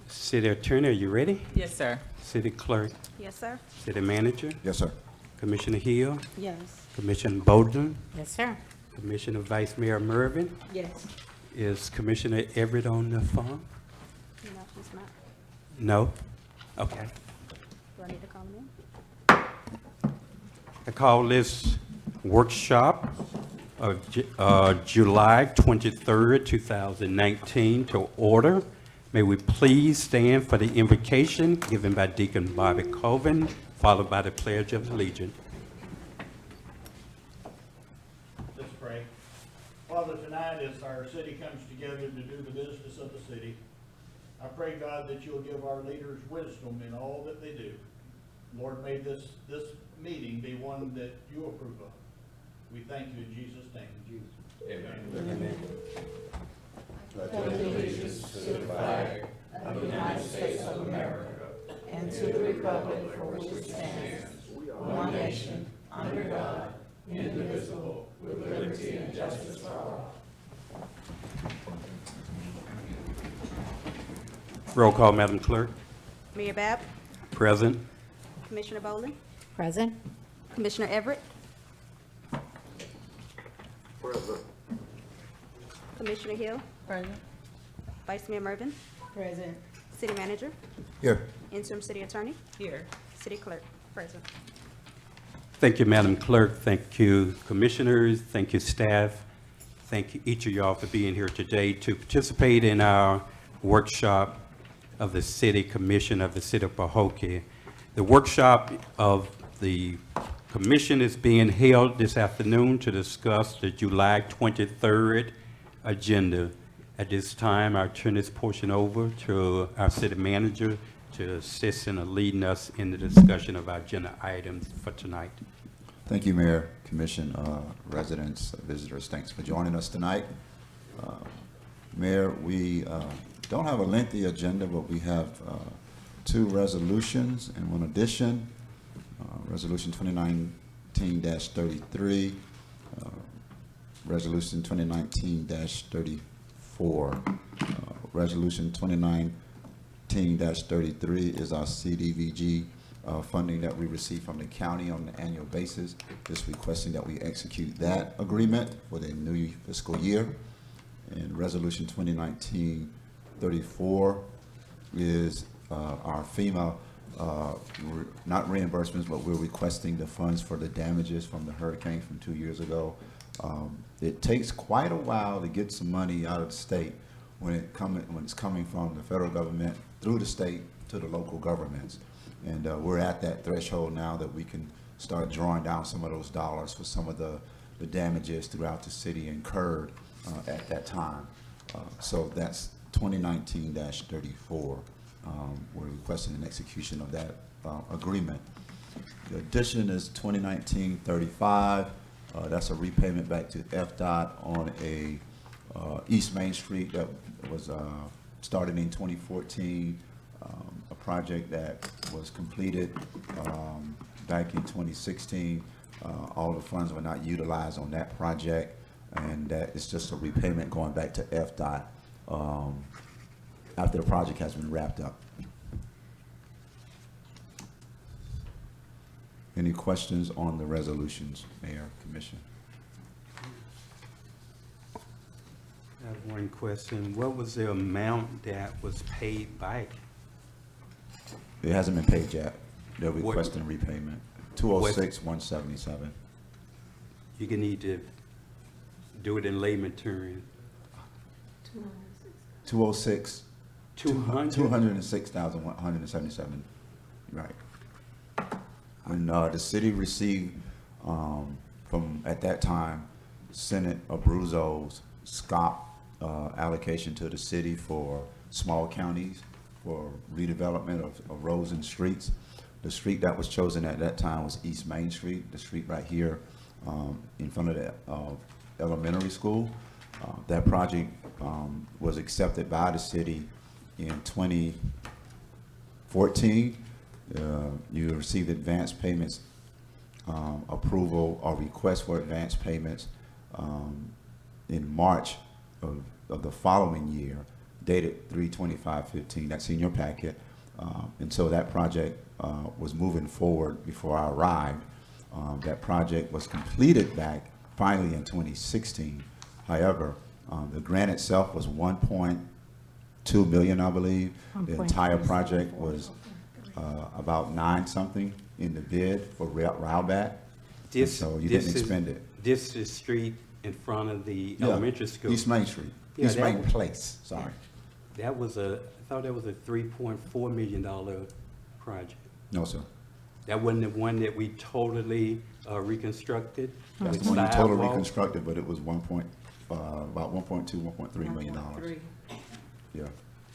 City Attorney, are you ready? Yes, sir. City Clerk, Yes, sir. City Manager, Yes, sir. Commissioner Hill, Yes. Commissioner Bowden, Yes, sir. Commissioner Vice Mayor Mervin. Yes. Is Commissioner Everett on the phone? No, she's not. No? Okay. Do I need to call him in? I call this workshop of July 23rd, 2019 to order. May we please stand for the invocation given by Deacon Bobby Colvin, followed by the Pledge of Allegiance. Let's pray. Father, tonight as our city comes together to do the business of the city, I pray, God, that you'll give our leaders wisdom in all that they do. Lord, may this meeting be one that you approve of. We thank you in Jesus' name. Amen. And to the republic for which it stands, one nation, under God, indivisible, with liberty and justice for all. Roll call, Madam Clerk. Mayor Bab, Present. Commissioner Bowling, Present. Commissioner Everett, Present. Commissioner Hill, Present. Vice Mayor Mervin, Present. City Manager, Here. Interim City Attorney, Here. City Clerk, present. Thank you, Madam Clerk. Thank you, Commissioners. Thank you, staff. Thank you, each of y'all for being here today to participate in our workshop of the City Commission of the City of Pahokee. The workshop of the Commission is being held this afternoon to discuss the July 23rd agenda. At this time, I'll turn this portion over to our City Manager to assist in leading us in the discussion of our agenda items for tonight. Thank you, Mayor, Commission, residents, visitors. Thanks for joining us tonight. Mayor, we don't have a lengthy agenda, but we have two resolutions and one addition. Resolution 2019-33, Resolution 2019-34. Resolution 2019-33 is our CDVG funding that we receive from the county on an annual basis. Just requesting that we execute that agreement for the new fiscal year. And Resolution 2019-34 is our FEMA, not reimbursements, but we're requesting the funds for the damages from the hurricane from 2 years ago. It takes quite a while to get some money out of the state when it's coming from the federal government through the state to the local governments. And we're at that threshold now that we can start drawing down some of those dollars for some of the damages throughout the city incurred at that time. So that's 2019-34. We're requesting an execution of that agreement. The addition is 2019-35. That's a repayment back to FDOT on a East Main Street that was started in 2014, a project that was completed back in 2016. All the funds were not utilized on that project, and that is just a repayment going back to FDOT after the project has been wrapped up. Any questions on the resolutions, Mayor, Commission? I have one question. What was the amount that was paid back? It hasn't been paid yet. They're What- requesting repayment. 206-177. You can need to do it in layman terms. 206. 200? 206,177. Right. When the city received from at that time Senate Abruzzo's SCOP allocation to the city for small counties for redevelopment of roads and streets. The street that was chosen at that time was East Main Street, the street right here in front of the elementary school. That project was accepted by the city in 2014. You received advance payments approval or request for advance payments in March of the following year. dated 3/25/15. That's in your packet. And so that project was moving forward before I arrived. That project was completed back finally in 2016. However, the grant itself was 1.2 million, I believe. The entire project was about 9 something in the bid for Rowback. So you didn't expend it. This is the street in front of the Yeah, elementary school. East Main Street. Yeah, East that Main was- Place, sorry. I thought that was a $3.4 million project. No, sir. That wasn't the one that we totally reconstructed? That's with the one you totally sidewalk? reconstructed, but it was about 1.2, 1.3 million dollars. Yeah,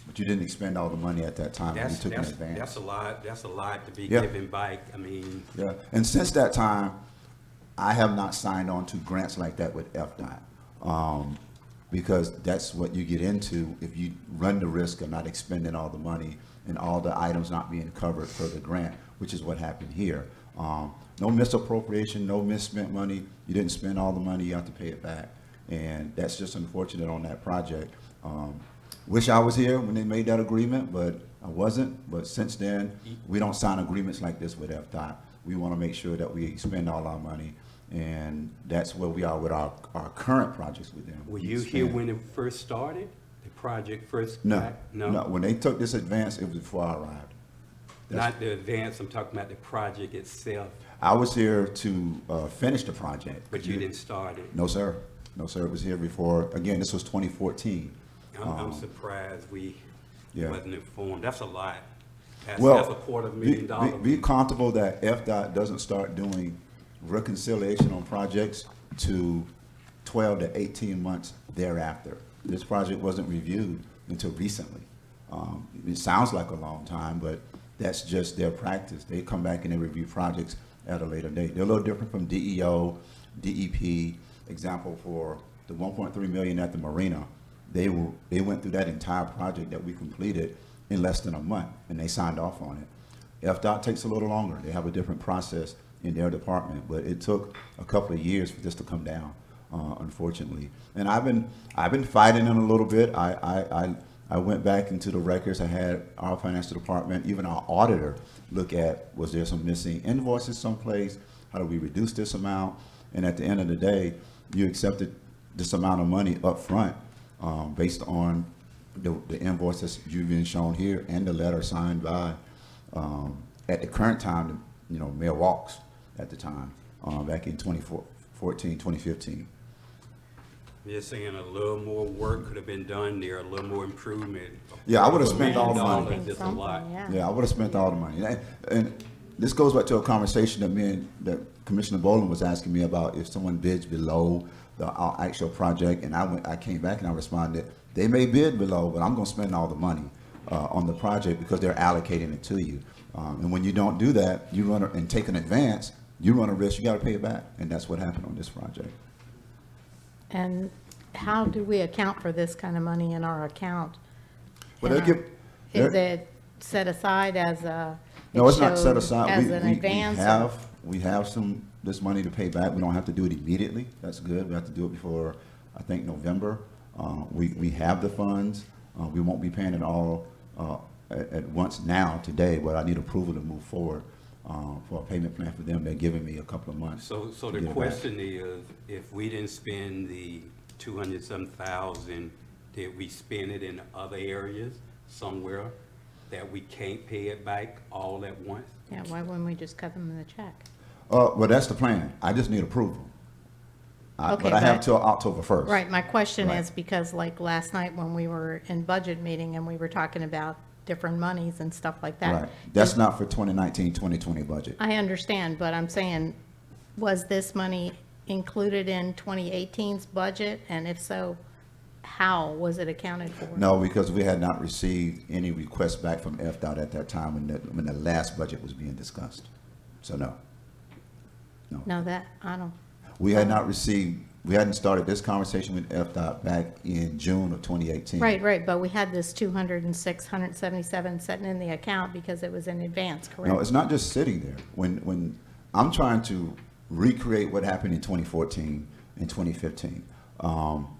but you didn't expend all the money at that time. You took an advance. That's a lot to be Yeah. given back. I mean, Yeah, and since that time, I have not signed on to grants like that with FDOT. Because that's what you get into if you run the risk of not expending all the money and all the items not being covered for the grant, which is what happened here. No misappropriation, no misspent money. You didn't spend all the money, you have to pay it back. And that's just unfortunate on that project. Wish I was here when they made that agreement, but I wasn't. But since then, we don't sign agreements like this with FDOT. We want to make sure that we spend all our money. And that's where we are with our current projects with them. were you here when it first started? The project first? No, No? no. When they took this advance, it was before I arrived. Not the advance, I'm talking about the project itself, I was here to finish the project. but you didn't start it. No, sir. No, sir. It was here before. Again, this was 2014. I'm surprised we Yeah. wasn't informed. That's a lot. That's Well, a $250,000. be comfortable that FDOT doesn't start doing reconciliation on projects to 12 to 18 months thereafter. This project wasn't reviewed until recently. It sounds like a long time, but that's just their practice. They come back and they review projects at a later date. They're a little different from DEO, DEP. Example for the 1.3 million at the marina. They went through that entire project that we completed in less than a month, and they signed off on it. FDOT takes a little longer. They have a different process in their department, but it took a couple of years for this to come down, unfortunately. And I've been fighting them a little bit. I went back into the records. I had our financial department, even our auditor, look at, was there some missing invoices someplace? How do we reduce this amount? And at the end of the day, you accepted this amount of money up front based on the invoices you've been shown here and the letter signed by, at the current time, Mayor Walks at the time, back in 2014, 2015. Just saying a little more work could have been done there, a little more improvement. Yeah, I would have spent all the money. $1 million is a lot. Yeah, I would have spent all the money. And this goes back to a conversation that Commissioner Boland was asking me about if someone bids below our actual project, and I came back and I responded, they may bid below, but I'm gonna spend all the money on the project because they're allocating it to you. And when you don't do that, and take an advance, you run a risk, you gotta pay it back. And that's what happened on this project. And how do we account for this kind of money in our account? Well, they'll give. Is it set aside as a? No, it's not showed set aside. As an advance? We have this money to pay back. We don't have to do it immediately. That's good. We have to do it before, I think, November. We have the funds. We won't be paying it all at once now, today, but I need approval to move forward for a payment plan for them. They're giving me a couple of months. So to the get it back. question is, if we didn't spend the 200-some thousand, did we spend it in other areas somewhere that we can't pay it back all at once? Yeah, why wouldn't we just cut them in the check? Well, that's the plan. I just need approval. Okay, But I have but- till October 1st. Right, my question Right. is because like last night when we were in budget meeting and we were talking about different monies and stuff like that. Right. That's not for 2019, 2020 budget. I understand, but I'm saying, was this money included in 2018's budget? And if so, how was it accounted for? No, because we had not received any requests back from FDOT at that time when the last budget was being discussed. So no. No, that, I don't, We hadn't started this conversation with FDOT back in June of 2018. right, but we had this 206, 177 sitting in the account because it was in advance, correct? No, it's not just sitting there. When I'm trying to recreate what happened in 2014 and 2015,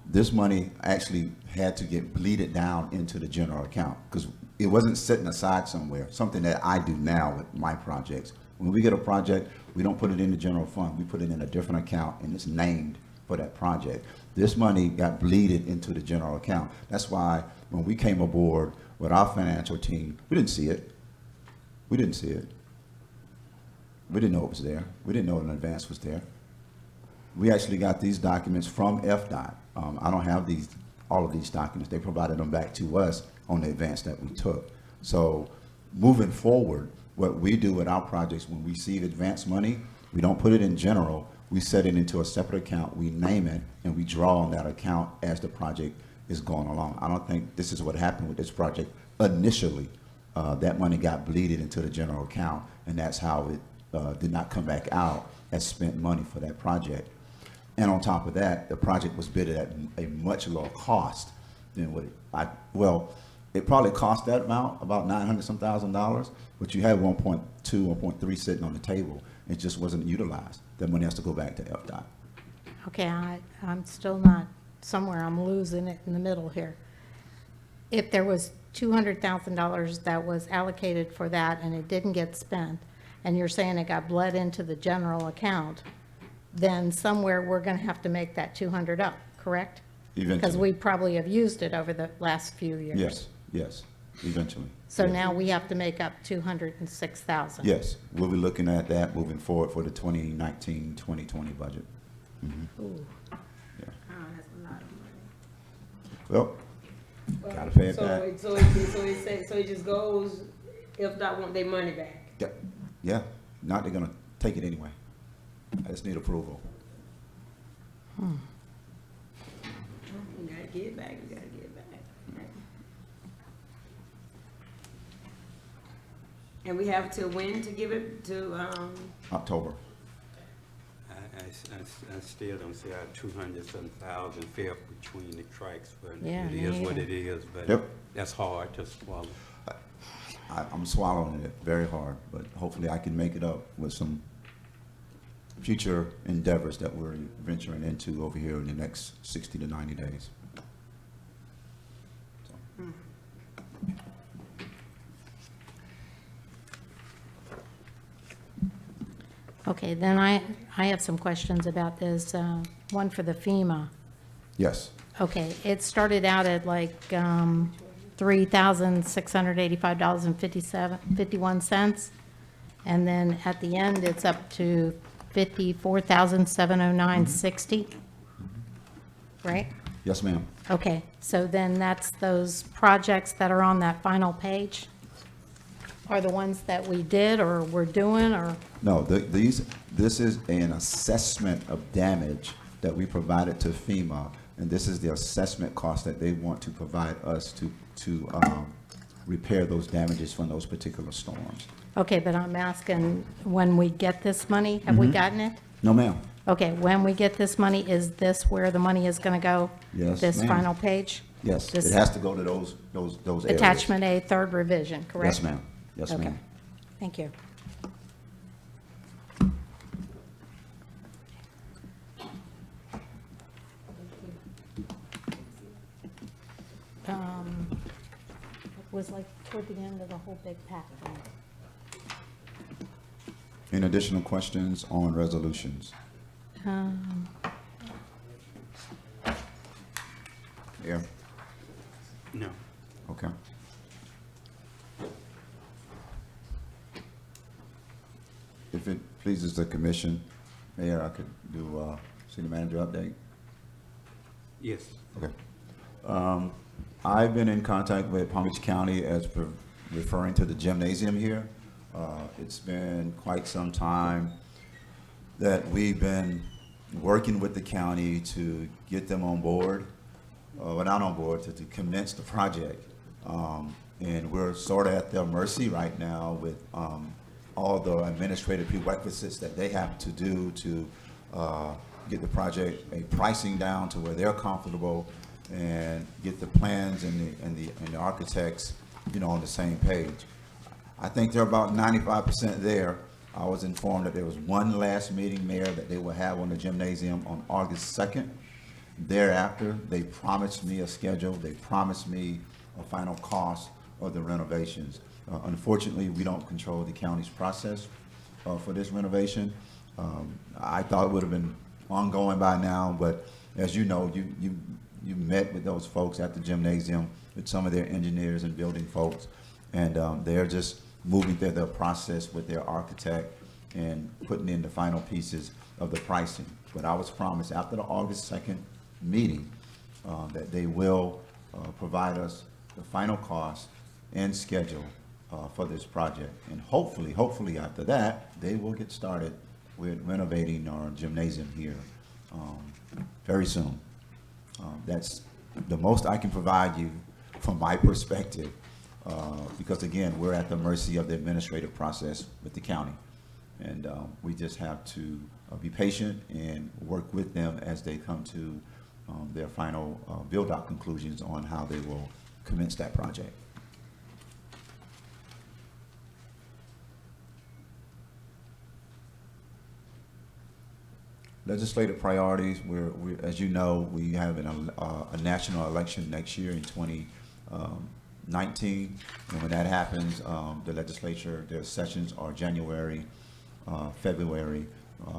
This money actually had to get bleeded down into the general account because it wasn't sitting aside somewhere, something that I do now with my projects. When we get a project, we don't put it in the general fund. We put it in a different account and it's named for that project. This money got bleeded into the general account. That's why when we came aboard with our financial team, we didn't see it. We didn't see it. We didn't know it was there. We didn't know an advance was there. We actually got these documents from FDOT. I don't have all of these documents. They provided them back to us on the advance that we took. So moving forward, what we do with our projects, when we receive advance money, we don't put it in general. We set it into a separate account, we name it, and we draw on that account as the project is going along. I don't think this is what happened with this project. Initially, that money got bleeded into the general account, and that's how it did not come back out as spent money for that project. And on top of that, the project was bid at a much lower cost than what it probably cost that amount, about $900,000, but you had 1.2, 1.3 sitting on the table. It just wasn't utilized. That money has to go back to FDOT. Okay, I'm still not, somewhere I'm losing it in the middle here. If there was $200,000 that was allocated for that and it didn't get spent, and you're saying it got bled into the general account, then somewhere we're going to have to make that 200 up, correct? Eventually. Because we probably have used it over the last few years. Yes, eventually. So Yes. now we have to make up 206,000. Yes, we'll be looking at that moving forward for the 2019-2020 budget. Ooh. Yeah. Oh, that's a lot of money. Well, gotta pay it So back. so it just goes, if not want their money back. Yeah, not they're gonna take it anyway. I just need approval. We gotta get it back, we gotta get it back. And we have till when to give it to, October. I still don't see how 200-some thousand fell between the tracks, but Yeah, it me is what either. it is, but Yep. that's hard to swallow. I'm swallowing it very hard, but hopefully I can make it up with some future endeavors that we're venturing into over here in the next 60 to 90 days. Okay, then I have some questions about this, one for the FEMA. Yes, Okay, it started out at like $3,685.51, and then at the end, it's up to $54,709.60, right? yes, ma'am. Okay, so then that's those projects that are on that final page? Are the ones that we did or we're doing, or? No, this is an assessment of damage that we provided to FEMA, and this is the assessment cost that they want to provide us to repair those damages from those particular storms. Okay, but I'm asking, when we get this money, have we gotten it? No, ma'am. Okay, when we get this money, is this where the money is going to go? Yes, This ma'am. final page? Yes, This it has to go to those areas. Attachment A, third revision, correct? Yes, ma'am. Yes, Okay, ma'am. thank you. It was like toward the end of the whole big pack thing. Any additional questions on resolutions? Yeah, No. okay. If it pleases the commission, Mayor, I could do city manager update. Yes. Okay. I've been in contact with Palm Beach County as per referring to the gymnasium here. It's been quite some time that we've been working with the county to get them on board, well, not on board, to commence the project. And we're sort of at their mercy right now with all the administrative prerequisites that they have to do to get the project, a pricing down to where they're comfortable, and get the plans and the architects, on the same page. I think they're about 95% there. I was informed that there was one last meeting, Mayor, that they will have on the gymnasium on August 2nd, Thereafter, they promised me a schedule, they promised me a final cost of the renovations. Unfortunately, we don't control the county's process for this renovation. I thought it would have been ongoing by now, but as you know, you met with those folks at the gymnasium, with some of their engineers and building folks, and they're just moving through the process with their architect and putting in the final pieces of the pricing. But I was promised after the August 2nd meeting that they will provide us the final cost and schedule for this project. And hopefully after that, they will get started with renovating our gymnasium here very soon. That's the most I can provide you from my perspective, because again, we're at the mercy of the administrative process with the county. And we just have to be patient and work with them as they come to their final build-out conclusions on how they will commence that project. Legislative priorities, as you know, we have a national election next year in 2019. And when that happens, the legislature, their sessions are January, February,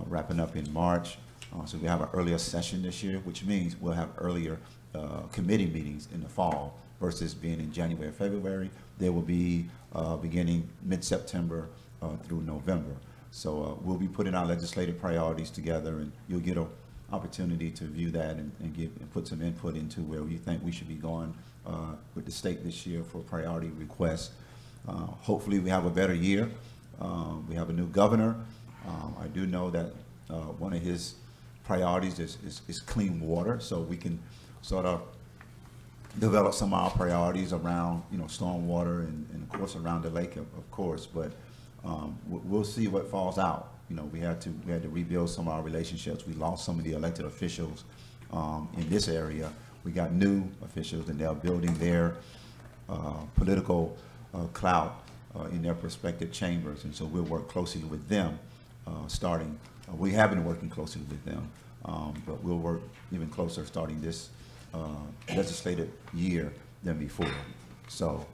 wrapping up in March. So we have an earlier session this year, which means we'll have earlier committee meetings in the fall versus being in January, February. They will be beginning mid-September through November. So we'll be putting our legislative priorities together, and you'll get an opportunity to view that and put some input into where you think we should be going with the state this year for priority requests. Hopefully we have a better year. We have a new governor. I do know that one of his priorities is clean water, so we can sort of develop some of our priorities around, storm water and of course around the lake, of course, but we'll see what falls out. We had to rebuild some of our relationships. We lost some of the elected officials in this area. We got new officials, and they're building their political clout in their respective chambers, and so we'll work closely with them starting. We have been working closely with them, but we'll work even closer starting this legislative year than before. So,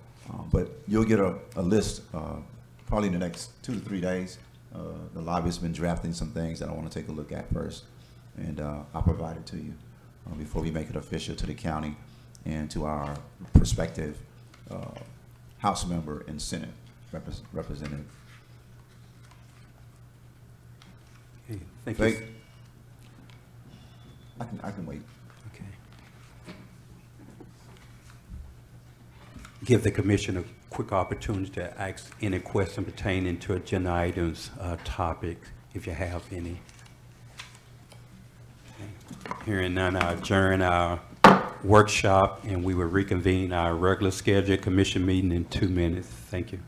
but you'll get a list probably in the next 2 to 3 days. The lobbyist's been drafting some things that I want to take a look at first, and I'll provide it to you before we make it official to the county and to our prospective House member and Senate representative. Okay, thank Wait. you. I can wait. Okay. Give the commission a quick opportunity to ask any question pertaining to agenda items, topics, if you have any. Okay. Hearing none, I adjourn our workshop, and we will reconvene our regular scheduled commission meeting in 2 minutes. Thank you.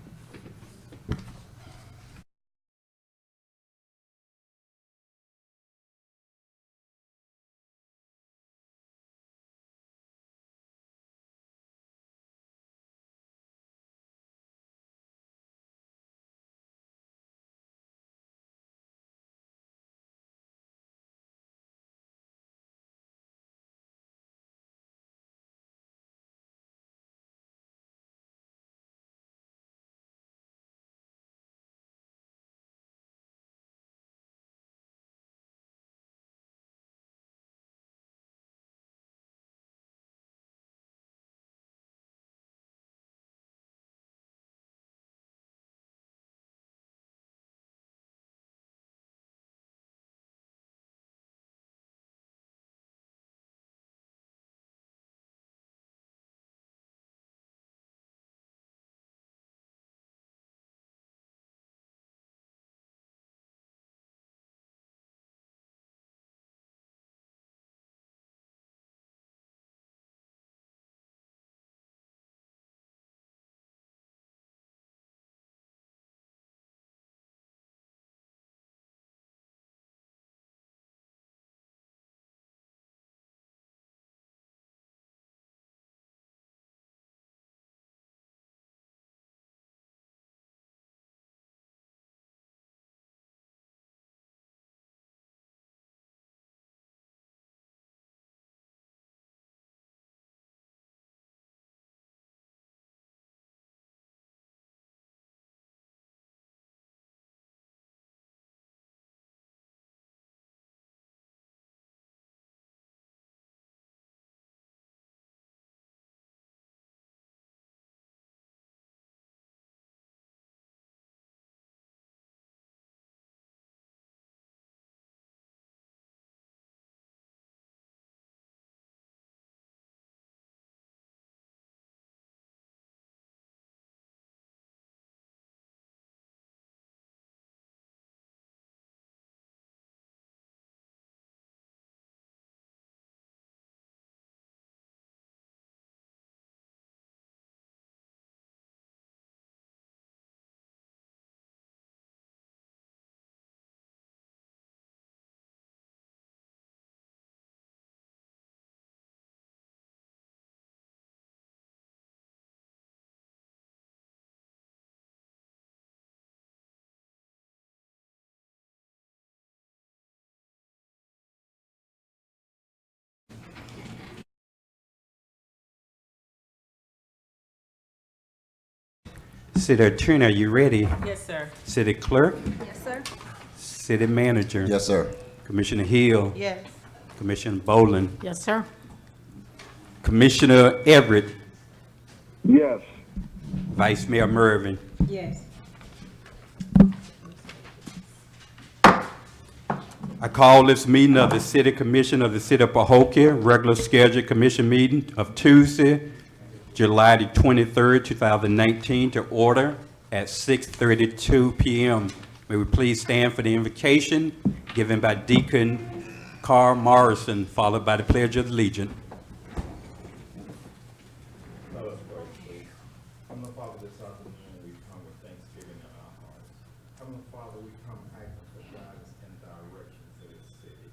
City Attorney, are you ready? Yes, sir. City Clerk, Yes, sir. City Manager. Yes, sir. Commissioner Hill. Yes. Commissioner Boland. Yes, sir. Commissioner Everett. Yes. Vice Mayor Mervin. Yes. I call this meeting of the City Commission of the City of Pahokee, regular scheduled commission meeting of Tuesday, July the 23rd, 2019, to order at 6:32 p.m. May we please stand for the invocation given by Deacon Carl Morrison, followed by the Pledge of Allegiance. Let us pray, please. Heavenly Father, this afternoon we come with thanksgiving in our hearts. Heavenly Father, we come asking for guidance and direction for this city.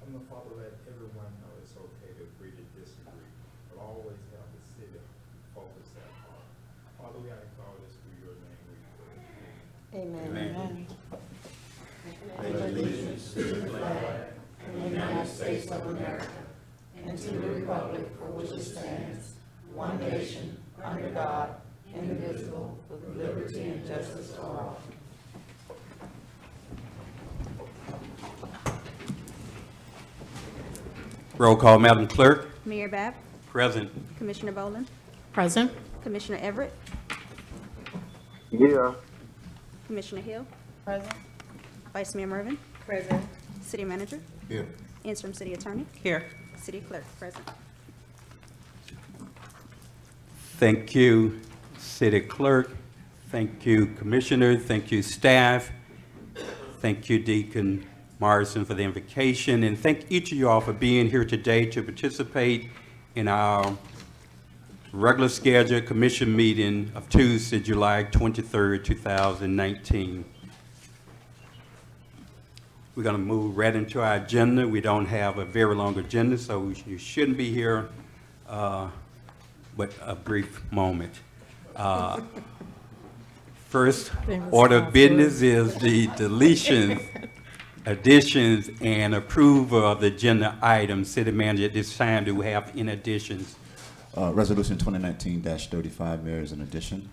Heavenly Father, let everyone know it's okay to agree to disagree, but always have the city focus at heart. Father, we ask all this through your name we pray. Amen. Roll call, Madam Clerk. Mayor Bab, Present. Commissioner Boland, Present? Commissioner Everett, Here. Commissioner Hill, Present. Vice Mayor Mervin, Present. City Manager, Here. Interim City Attorney, Here. City Clerk, present. Thank you, City Clerk. Thank you, Commissioners. Thank you, staff. Thank you, Deacon Morrison, for the invocation. And thank each of you all for being here today to participate in our regular scheduled commission meeting of Tuesday, July 23rd, 2019. We're going to move right into our agenda. We don't have a very long agenda, so you shouldn't be here but a brief moment. First order of business is the deletions, additions, and approval of the agenda items. City Manager, at this time, do we have any additions? Resolution 2019-35, Mayor, is an addition.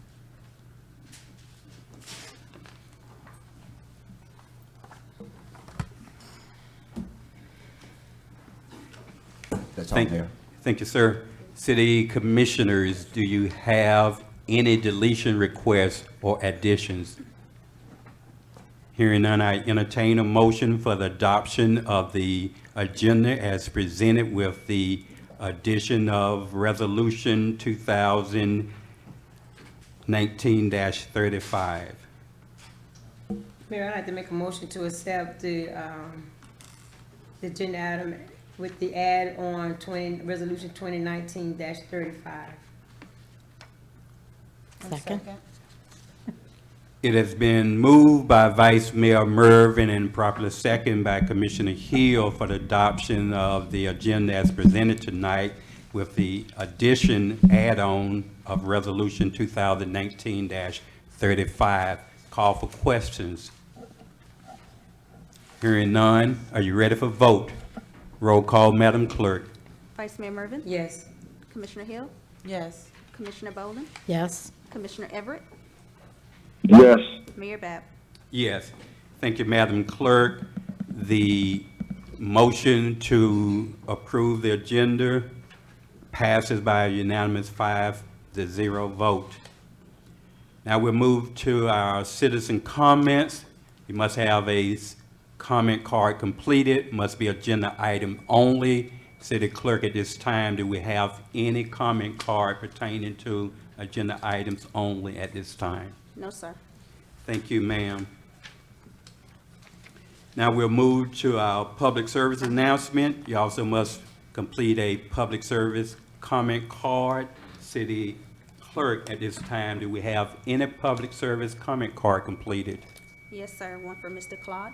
That's all, Mayor. Thank you, sir. City Commissioners, do you have any deletion requests or additions? Hearing none, I entertain a motion for the adoption of the agenda as presented with the addition of Resolution 2019-35. Mayor, I'd like to make a motion to accept the agenda item with the add on resolution 2019-35. Second? It has been moved by Vice Mayor Mervin and properly second by Commissioner Hill for the adoption of the agenda as presented tonight with the addition add-on of Resolution 2019-35. Call for questions. Hearing none, are you ready for vote? Roll call, Madam Clerk. Vice Mayor Mervin, Yes. Commissioner Hill, Yes. Commissioner Boland, Yes. Commissioner Everett, Yes. Mayor Bab. Yes. Thank you, Madam Clerk. The motion to approve the agenda passes by a unanimous 5-0 vote. Now we'll move to our citizen comments. You must have a comment card completed, must be agenda item only. City Clerk, at this time, do we have any comment card pertaining to agenda items only at this time? No, sir. Thank you, ma'am. Now we'll move to our public service announcement. You also must complete a public service comment card. City Clerk, at this time, do we have any public service comment card completed? Yes, sir. One for Mr. Claude.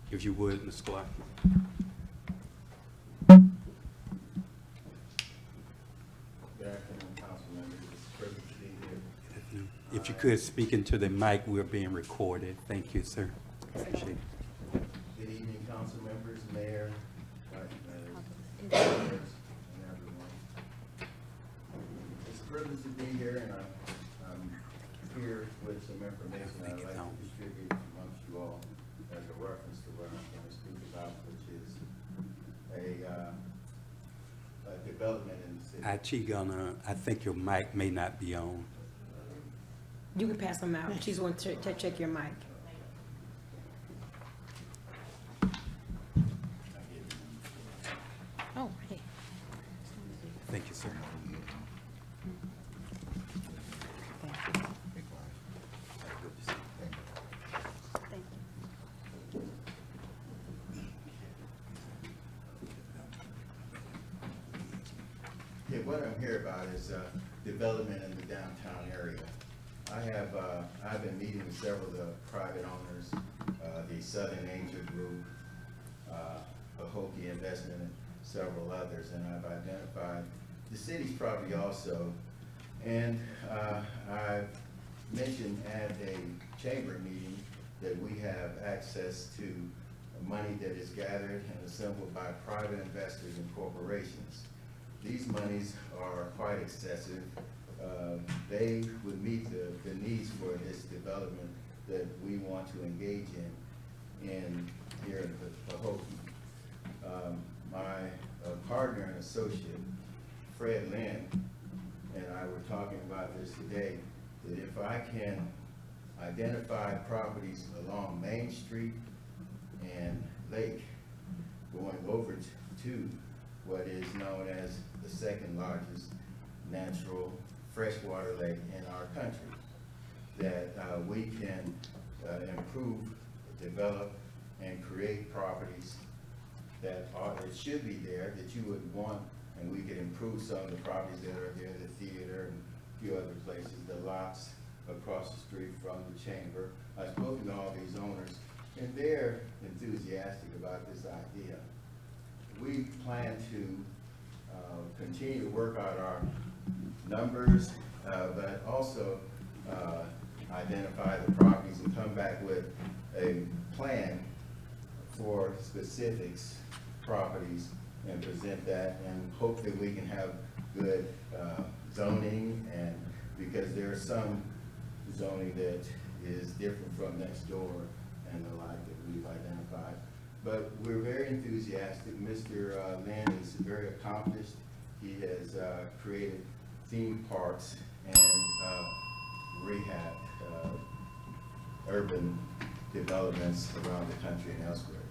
If you would, Ms. Clark. Good afternoon, council members. It's a privilege to be here. If you could speak into the mic, we're being recorded. Thank you, sir. Appreciate it. Good evening, council members, mayor, vice mayors, and everyone. privileged to be here, and I'm here with some information I'd like to distribute amongst you all as a reference to what I'm going to speak about, which is a development in the city. I think your mic may not be on. You can pass them out. She's want to check your mic. Oh, hey. Thank you, sir. Thank you. Yeah, what I'm here about is development in the downtown area. I've been meeting with several of the private owners, the Southern Angel Group, Pahokee Investment, and several others, and I've identified the city's property also. And I've mentioned at a chamber meeting that we have access to money that is gathered and assembled by private investors and corporations. These monies are quite excessive. They would meet the needs for this development that we want to engage in here in Pahokee. My partner and associate, Fred Lynn, and I were talking about this today, that if I can identify properties along Main Street and Lake going over to what is known as the second largest natural freshwater lake in our country, that we can improve, develop, and create properties that should be there, that you would want, and we could improve some of the properties that are there, the theater and a few other places, the lots across the street from the chamber. I've spoken to all these owners, and they're enthusiastic about this idea. We plan to continue to work out our numbers, but also identify the properties and come back with a plan for specifics properties and present that, and hope that we can have good zoning, and because there's some zoning that is different from next door and the like that we've identified. But we're very enthusiastic. Mr. Lynn is very accomplished. He has created theme parks and rehab urban developments around the country and elsewhere.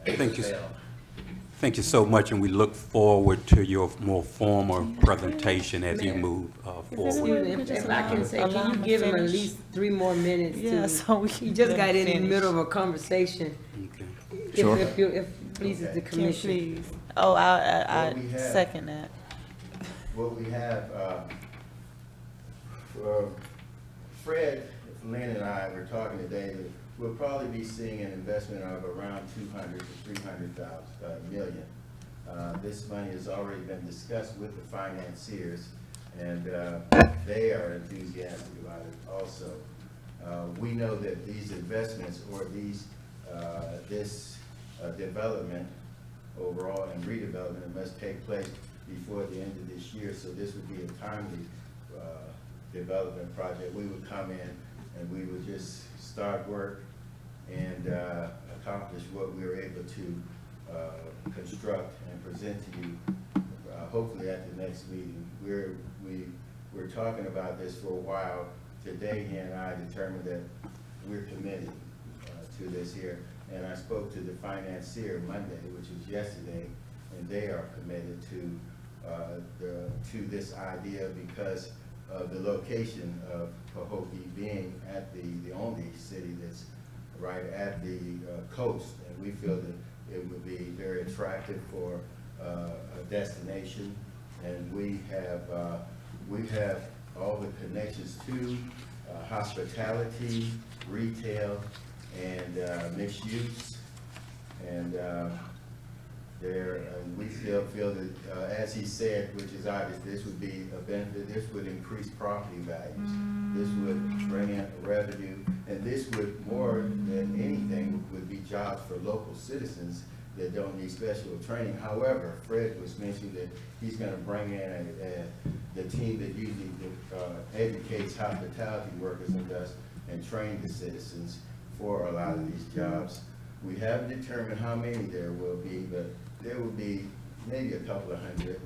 Thank you. Thank you so much, and we look forward to your more formal presentation as you move forward. Excuse me, if I can say, can you give him at least 3 more minutes? Yeah, to- so we He can just got in the finish. middle of a conversation. Okay. Sure. If it pleases the Can commission. please. Oh, I What we have- second that. What we have, Fred, Lynn and I were talking today that we'll probably be seeing an investment of around 200 to 300 million. This money has already been discussed with the financiers, and they are enthusiastic about it also. We know that these investments or this development overall and redevelopment must take place before the end of this year, so this would be a timely development project. We would come in and we would just start work and accomplish what we were able to construct and present to you, hopefully at the next meeting. We're talking about this for a while. Today, he and I determined that we're committed to this here. And I spoke to the financier Monday, which was yesterday, and they are committed to this idea because of the location of Pahokee being at the only city that's right at the coast, and we feel that it would be very attractive for a destination, and we have all the connections to hospitality, retail, and mixed use, and we still feel that, as he said, which is obvious, this would be a benefit. This would increase property values. This would bring in revenue, and this would, more than anything, would be jobs for local citizens that don't need special training. However, Fred was mentioning that he's gonna bring in the team that usually educates hospitality workers and does, and train the citizens for a lot of these jobs. We haven't determined how many there will be, but there will be maybe a couple of hundred,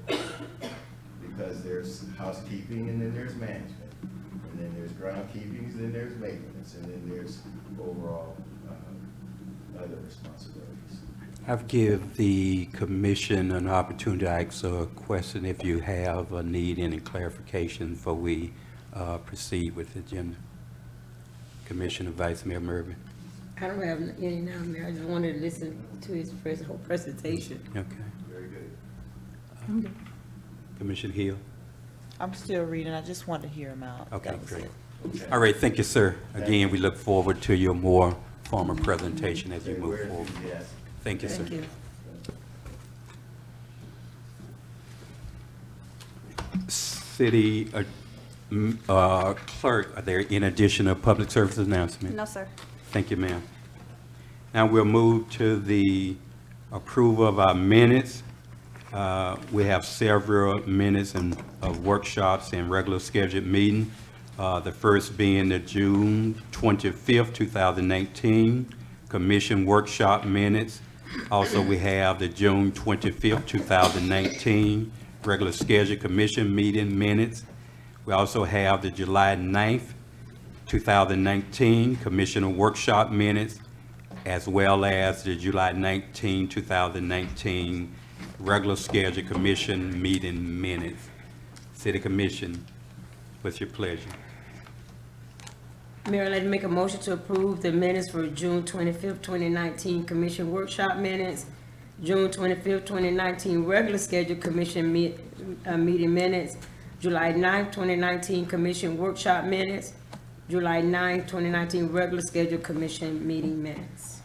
because there's housekeeping and then there's management, and then there's groundkeeping, and then there's maintenance, and then there's overall other responsibilities. I've give the commission an opportunity to ask a question if you have or need any clarification before we proceed with the agenda. Commissioner Vice Mayor Mervin. I don't have any now, Mayor. I just wanted to listen to his whole presentation. Okay. Very good. I'm good. Commissioner Hill. I'm still reading. I just wanted to hear him out. Okay, That was great. it. Okay. All right, thank you, sir. Again, we look forward to your more formal presentation as you We're move forward. enthusiastic. Thank you, sir. Thank you. City clerk, are there in addition of public service announcement? No, sir. Thank you, ma'am. Now we'll move to the approval of our minutes. We have several minutes of workshops and regular scheduled meeting. The first being the June 25th, 2019 Commission Workshop Minutes. Also, we have the June 25th, 2019 Regular Scheduled Commission Meeting Minutes. We also have the July 9th, 2019 Commissioner Workshop Minutes, as well as the July 19, 2019 Regular Scheduled Commission Meeting Minutes. City Commission, what's your pleasure? Mayor, I'd like to make a motion to approve the minutes for June 25th, 2019 Commission Workshop Minutes, June 25th, 2019 Regular Scheduled Commission Meeting Minutes, July 9th, 2019 Commission Workshop Minutes, July 9th, 2019 Regular Scheduled Commission Meeting Minutes.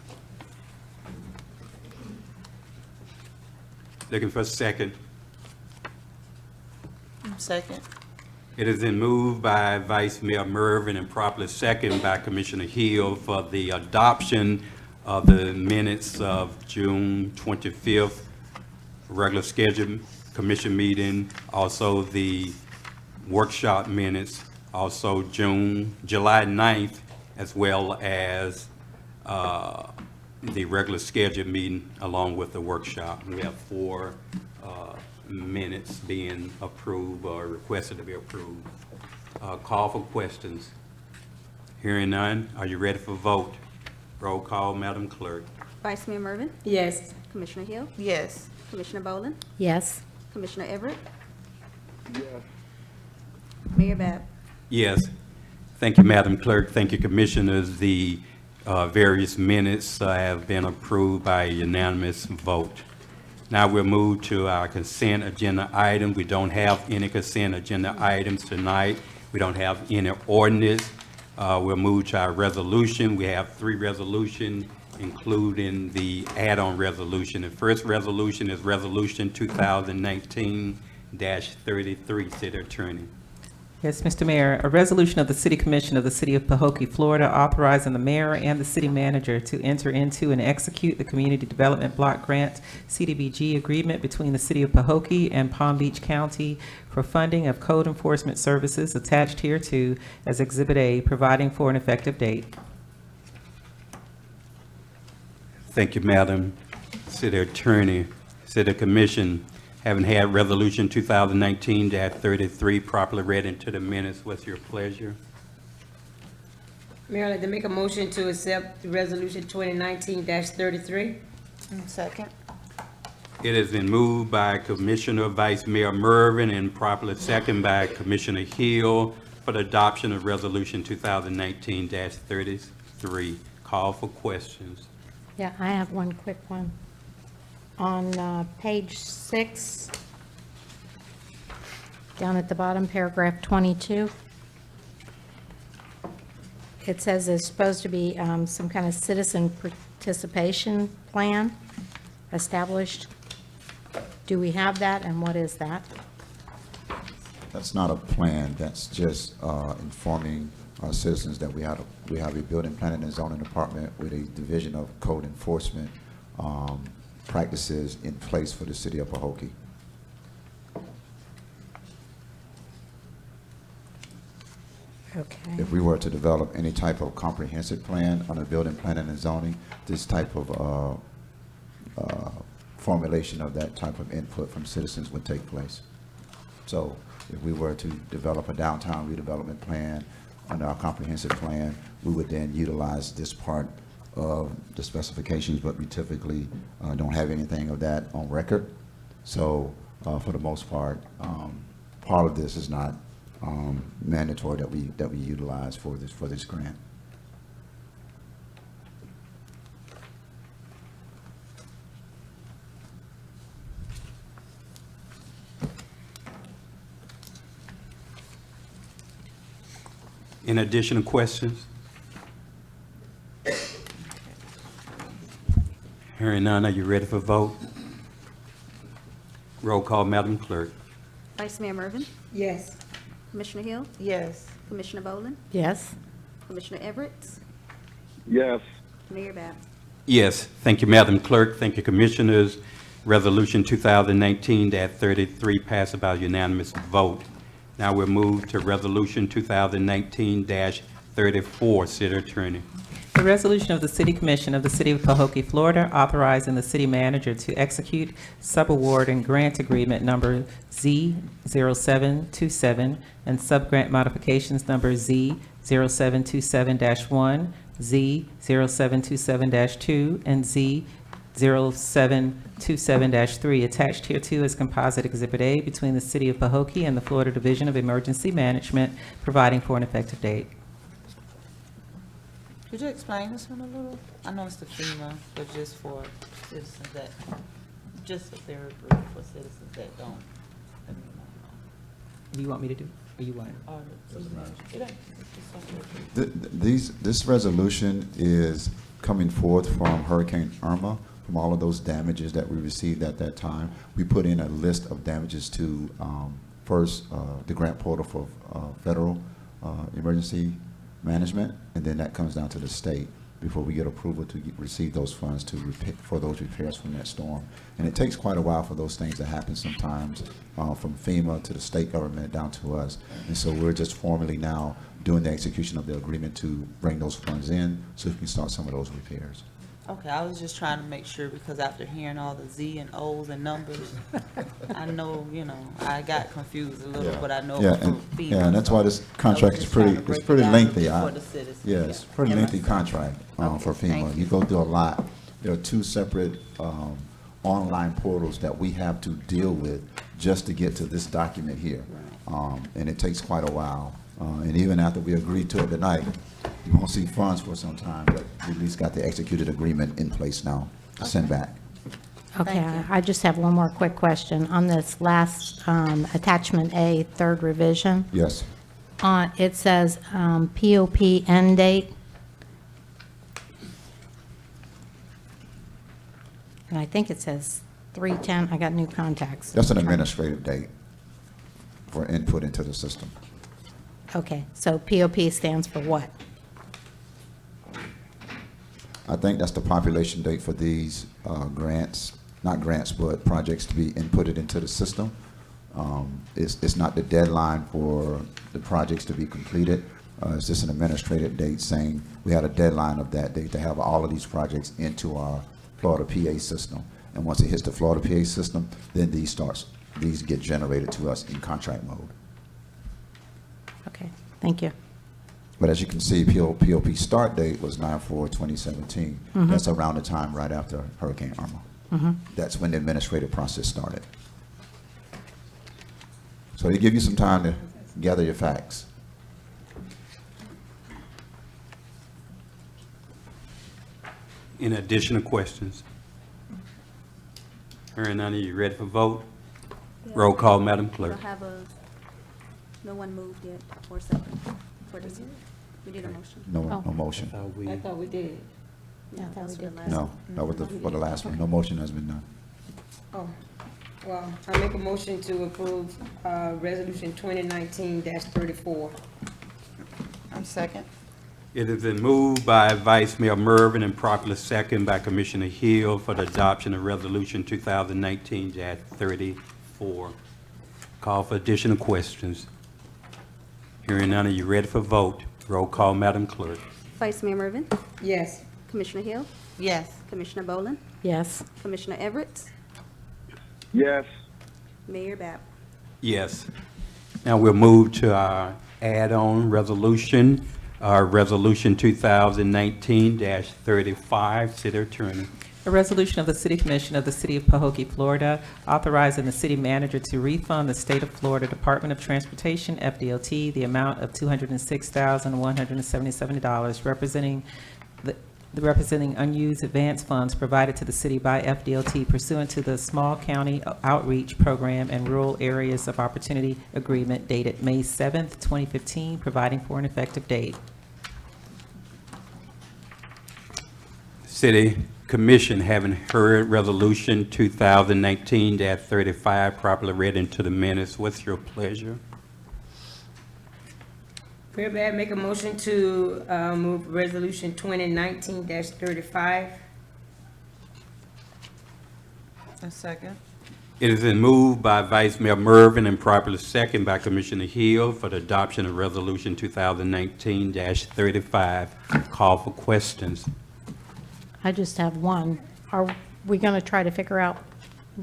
Looking for a second. Second. It has been moved by Vice Mayor Mervin and properly seconded by Commissioner Hill for the adoption of the minutes of June 25th, regular scheduled commission meeting, also the workshop minutes, also July 9th, as well as the regular scheduled meeting along with the workshop. We have 4 minutes being approved or requested to be approved. Call for questions. Hearing none, are you ready for vote? Roll call, Madam Clerk. Vice Mayor Mervin, Yes. Commissioner Hill, Yes. Commissioner Boland, Yes. Commissioner Everett, Yes. Mayor Bab. Yes. Thank you, Madam Clerk. Thank you, Commissioners. The various minutes have been approved by a unanimous vote. Now we'll move to our consent agenda item. We don't have any consent agenda items tonight. We don't have any ordinance. We'll move to our resolution. We have 3 resolutions, including the add-on resolution. The first resolution is Resolution 2019-33, City Attorney. Yes, Mr. Mayor, a resolution of the City Commission of the City of Pahokee, Florida, authorizing the mayor and the city manager to enter into and execute the Community Development Block Grant CDBG agreement between the City of Pahokee and Palm Beach County for funding of code enforcement services attached hereto as Exhibit A, providing for an effective date. Thank you, Madam City Attorney. City Commission, having had Resolution 2019-33 properly read into the minutes, what's your pleasure? Mayor, I'd like to make a motion to accept the resolution 2019-33. Second. It has been moved by Commissioner Vice Mayor Mervin and properly seconded by Commissioner Hill for the adoption of Resolution 2019-33. Call for questions. Yeah, I have one quick one. On page 6, down at the bottom, paragraph 22, it says there's supposed to be some kind of citizen participation plan established. Do we have that, and what is that? That's not a plan, that's just informing our citizens that we have a building planning and zoning department with a division of code enforcement practices in place for the city of Pahokee. Okay. If we were to develop any type of comprehensive plan on the building planning and zoning, this type of formulation of that type of input from citizens would take place. So if we were to develop a downtown redevelopment plan under our comprehensive plan, we would then utilize this part of the specifications, but we typically don't have anything of that on record. So for the most part, part of this is not mandatory that we utilize for this grant. Any additional questions? Hearing none, are you ready for vote? Roll call, Madam Clerk. Vice Mayor Mervin, Yes. Commissioner Hill, Yes. Commissioner Boland, Yes. Commissioner Everett, Yes. Mayor Bab. Yes, thank you, Madam Clerk. Thank you, Commissioners. Resolution 2019-33 passed by unanimous vote. Now we'll move to Resolution 2019-34. City Attorney. A resolution of the City Commission of the City of Pahokee, Florida, authorizing the city manager to execute subaward and grant agreement number Z0727 and subgrant modifications number Z0727-1, Z0727-2, and Z0727-3, attached hereto as composite Exhibit A between the City of Pahokee and the Florida Division of Emergency Management, providing for an effective date. Could you explain this one a little? I know it's the FEMA, but just for citizens that, just a third group for citizens that don't. Do you want me to do, or you want? This resolution is coming forth from Hurricane Irma, from all of those damages that we received at that time. We put in a list of damages to, first, the grant portal for federal emergency management, and then that comes down to the state before we get approval to receive those funds to for those repairs from that storm. And it takes quite a while for those things to happen sometimes, from FEMA to the state government down to us. And so we're just formally now doing the execution of the agreement to bring those funds in so we can start some of those repairs. Okay, I was just trying to make sure, because after hearing all the Z and O's and numbers, I know, I got confused a little, but I know Yeah, from and, FEMA. yeah, and that's why this contract is pretty, it's pretty lengthy. For the citizens. Yeah, it's a pretty lengthy contract for FEMA. thank you. You go through a lot. There are two separate online portals that we have to deal with just to get to this document here. And it takes quite a while. And even after we agreed to it tonight, you won't see funds for some time, but we at least got the executed agreement in place now to send back. Okay, Thank you. I just have one more quick question. On this last attachment A, third revision, Yes. it says POP end date. And I think it says 3/10. I got new contacts. That's an administrative date for input into the system. Okay, so POP stands for what? I think that's the population date for these grants, not grants, but projects to be inputted into the system. It's not the deadline for the projects to be completed. It's just an administrative date saying we had a deadline of that date to have all of these projects into our Florida PA system. And once it hits the Florida PA system, then these get generated to us in contract mode. Okay, thank you. But as you can see, POP start date was 9/4/2017. That's around the time right after Hurricane Irma. That's when the administrative process started. So they give you some time to gather your facts. Any additional questions? Hearing none, are you ready for vote? Roll call, Madam Clerk. No one moved yet or second for this. We did a motion. No motion. I thought we- I thought we did. Yeah, That was we the did. last No, one. that was for the last one. No motion has been done. Oh, well, I make a motion to approve, Resolution 2019-34. I'm second. It has been moved by Vice Mayor Mervin and properly second by Commissioner Hill for the adoption of Resolution 2019-34. Call for additional questions. Hearing none, are you ready for vote? Roll call, Madam Clerk. Vice Mayor Mervin, Yes. Commissioner Hill, Yes. Commissioner Boland, Yes. Commissioner Everett, Yes. Mayor Bab. Yes. Now we'll move to our add-on resolution, Resolution 2019-35. City Attorney. A resolution of the City Commission of the City of Pahokee, Florida, authorizing the city manager to refund the State of Florida Department of Transportation, FDOT, the amount of $206,177, representing unused advance funds provided to the city by FDOT pursuant to the Small County Outreach Program and Rural Areas of Opportunity Agreement dated May 7th, 2015, providing for an effective date. City Commission, having heard Resolution 2019-35 properly read into the minutes, what's your pleasure? Mayor Bab, make a motion to move Resolution 2019-35. A second. It has been moved by Vice Mayor Mervin and properly second by Commissioner Hill for the adoption of Resolution 2019-35. Call for questions. I just have one. Are we going to try to figure out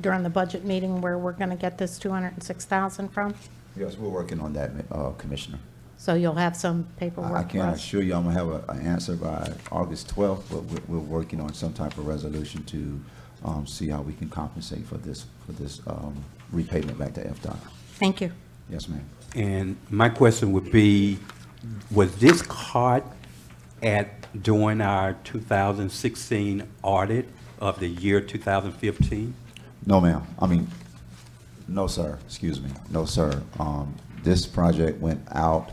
during the budget meeting where we're going to get this 206,000 from? Yes, we're working on that, Commissioner. So you'll have some paperwork I for can't us? assure you I'm gonna have an answer by August 12th, but we're working on some type of resolution to see how we can compensate for this repayment back to FDOT. Thank you. Yes, ma'am. And my question would be, was this caught during our 2016 audit of the year 2015? No, ma'am. I mean, no, sir. Excuse me. No, sir. This project went out,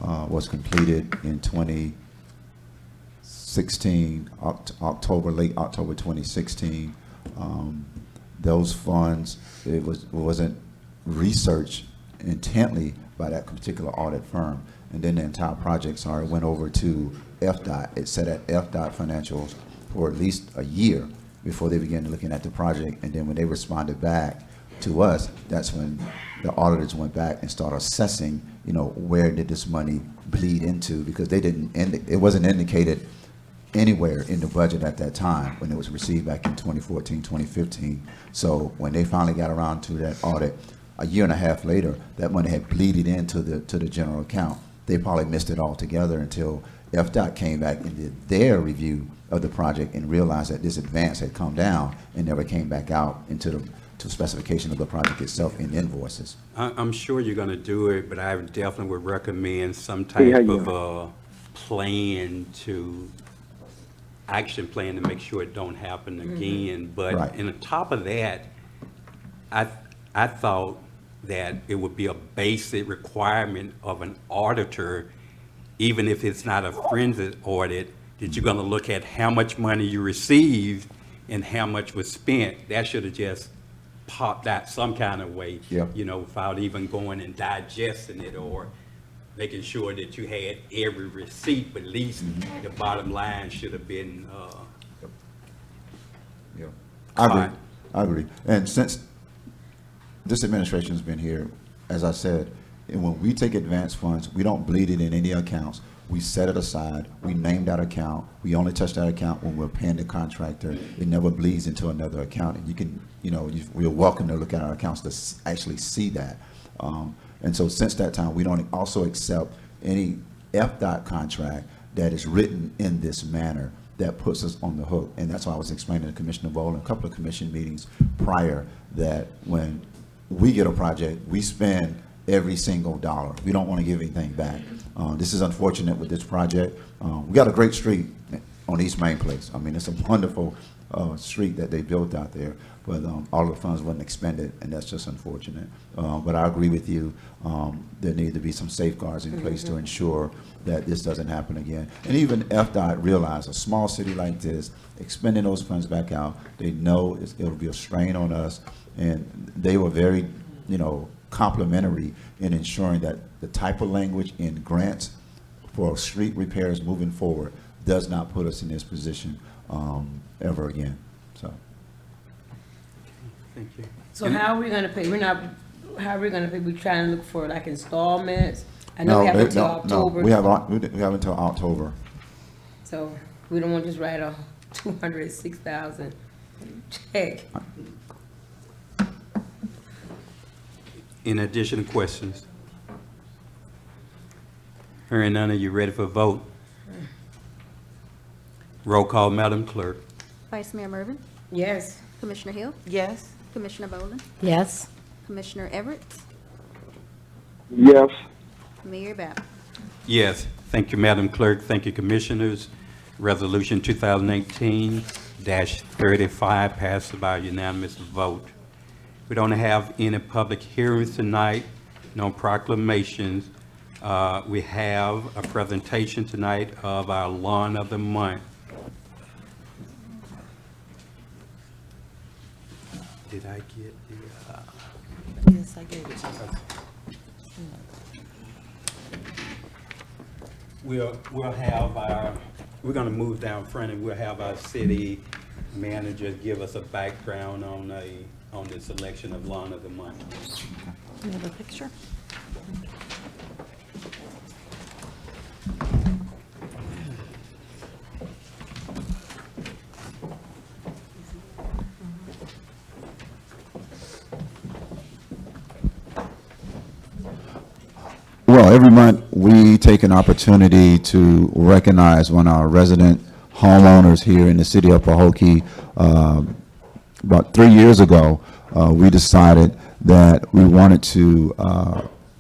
was completed in 2016, late October 2016. Those funds, it wasn't researched intently by that particular audit firm. And then the entire project, went over to FDOT. It sat at FDOT financials for at least a year before they began looking at the project. And then when they responded back to us, that's when the auditors went back and started assessing, where did this money bleed into, because it wasn't indicated anywhere in the budget at that time when it was received back in 2014, 2015. So when they finally got around to that audit, a year and a half later, that money had bleeded into the general account. They probably missed it altogether until FDOT came back and did their review of the project and realized that this advance had come down and never came back out into the specification of the project itself in invoices. I'm sure you're going to do it, but I definitely would recommend some type of action plan to make sure it don't happen again. But Right. on top of that, I thought that it would be a basic requirement of an auditor, even if it's not a forensic audit, that you're going to look at how much money you received and how much was spent. That should have just popped out some kind of way, Yeah. without even going and digesting it or making sure that you had every receipt, but at least the bottom line should have been, Yeah, I agree. Fine. I agree. And since this administration's been here, as I said, and when we take advance funds, we don't bleed it in any accounts. We set it aside. We name that account. We only touch that account when we're paying the contractor. It never bleeds into another account. And you can, we're welcome to look at our accounts to actually see that. And so since that time, we don't also accept any FDOT contract that is written in this manner that puts us on the hook. And that's why I was explaining to Commissioner Boland, a couple of commission meetings prior, that when we get a project, we spend every single dollar. We don't want to give anything back. This is unfortunate with this project. We got a great street on East Main Place. I mean, it's a wonderful street that they built out there, but all the funds wasn't expended, and that's just unfortunate. But I agree with you. There need to be some safeguards in place to ensure that this doesn't happen again. And even FDOT realized a small city like this, expending those funds back out, they know it'll be a strain on us, and they were very, complimentary in ensuring that the type of language in grants for street repairs moving forward does not put us in this position ever again. So Thank you. So how are we gonna pay? How are we gonna pay? We trying to look for like installments? I know we have until October. we have until October. So we don't want to just write a 206,000 check. Any additional questions? Hearing none, are you ready for a vote? Roll call, Madam Clerk. Vice Mayor Mervin, Yes. Commissioner Hill, Yes. Commissioner Boland, Yes. Commissioner Everett, Yes. Mayor Bab. Yes. Thank you, Madam Clerk. Thank you, Commissioners. Resolution 2018-35 passes by unanimous vote. We don't have any public hearings tonight, no proclamations. We have a presentation tonight of our Lawn of the Month. Did I get the, Yes, I gave it to you. we'll have our, we're gonna move down front and we'll have our city manager give us a background on the selection of Lawn of the Month. You have a picture? Well, every month we take an opportunity to recognize one of our resident homeowners here in the city of Pahokee. About 3 years ago, we decided that we wanted to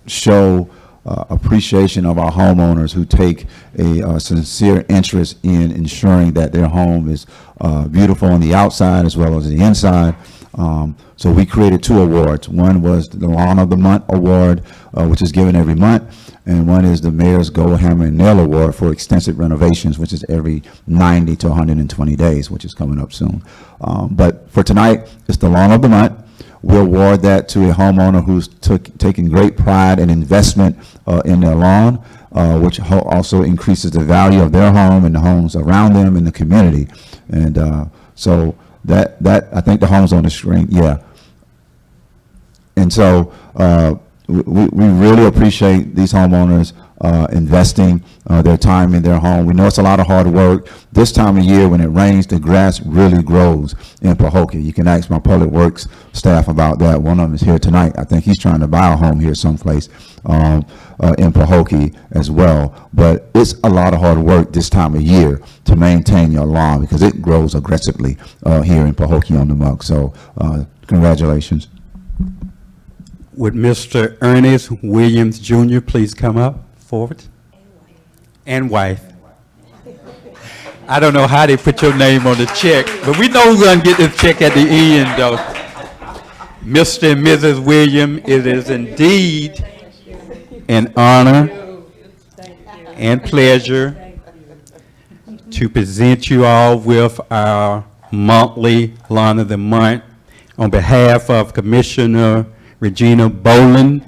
show appreciation of our homeowners who take a sincere interest in ensuring that their home is beautiful on the outside as well as the inside. So we created 2 awards. One was the Lawn of the Month Award, which is given every month, and one is the Mayor's Gold Hammer and Nail Award for extensive renovations, which is every 90 to 120 days, which is coming up soon. But for tonight, it's the Lawn of the Month. We award that to a homeowner who's taking great pride and investment in their lawn, which also increases the value of their home and the homes around them in the community. And so that I think the home's on the screen, yeah. And so we really appreciate these homeowners investing their time in their home. We know it's a lot of hard work. This time of year when it rains, the grass really grows in Pahokee. You can ask my public works staff about that. One of them is here tonight. I think he's trying to buy a home here someplace in Pahokee as well. But it's a lot of hard work this time of year to maintain your lawn because it grows aggressively here in Pahokee on the Muck. So congratulations. Would Mr. Ernest Williams Jr. please come up forward? And wife. I don't know how they put your name on the check, but we know we're gonna get this check at the end, though. Mr. and Mrs. Williams, it is indeed an honor and pleasure to present you all with our monthly Lawn of the Month. On behalf of Commissioner Regina Boland,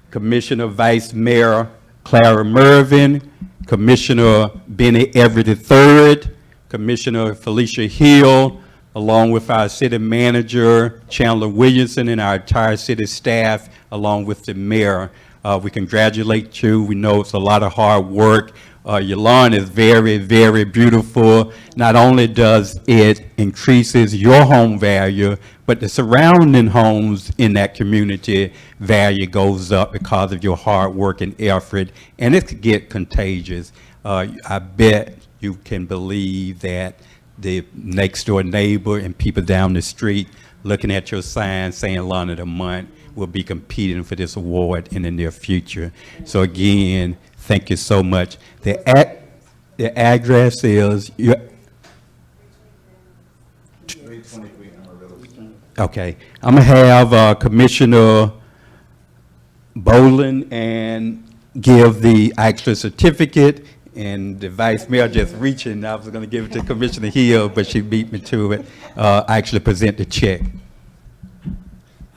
Commissioner Vice Mayor Clara Mervin, Commissioner Benny Everett III, Commissioner Felicia Hill, along with our city manager, Chandler Williamson, and our entire city staff, along with the mayor. We congratulate you. We know it's a lot of hard work. Your lawn is very, very beautiful. Not only does it increases your home value, but the surrounding homes in that community value goes up because of your hard work and effort, and it could get contagious. I bet you can believe that the next door neighbor and people down the street looking at your sign saying Lawn of the Month will be competing for this award in the near future. So again, thank you so much. The address is okay. I'm gonna have Commissioner Boland and give the actual certificate, and the Vice Mayor just reaching. I was gonna give it to Commissioner Hill, but she beat me to it. Actually present the check.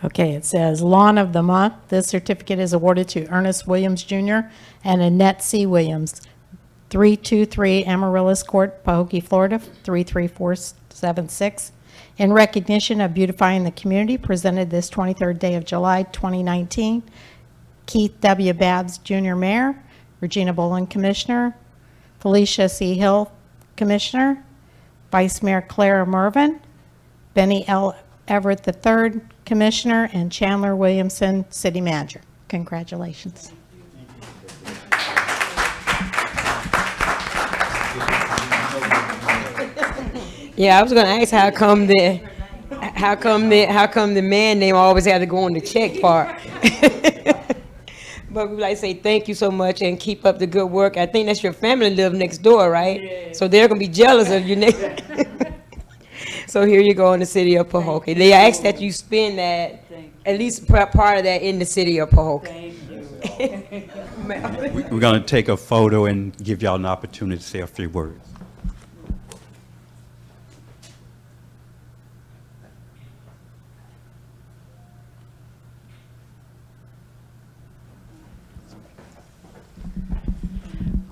Okay, it says Lawn of the Month. This certificate is awarded to Ernest Williams Jr. and Annette C. Williams 323 Amaryllis Court, Pahokee, Florida, 33476. In recognition of beautifying the community, presented this 23rd day of July, 2019. Keith W. Babbs, Jr., Mayor. Regina Bolin, Commissioner. Felicia C. Hill, Commissioner. Vice Mayor Clara Mervin. Benny L. Everett III, Commissioner, and Chandler Williamson, City Manager. Congratulations. Yeah, I was gonna ask how come the man name always had to go on the check part. But we like to say thank you so much and keep up the good work. I think that's your family live next door, right? Yeah. So they're gonna be jealous of you next. So here you go in the city of Pahokee. They ask that you spend that, at least part of that in the city of Pahokee. We're going to take a photo and give y'all an opportunity to say a few words.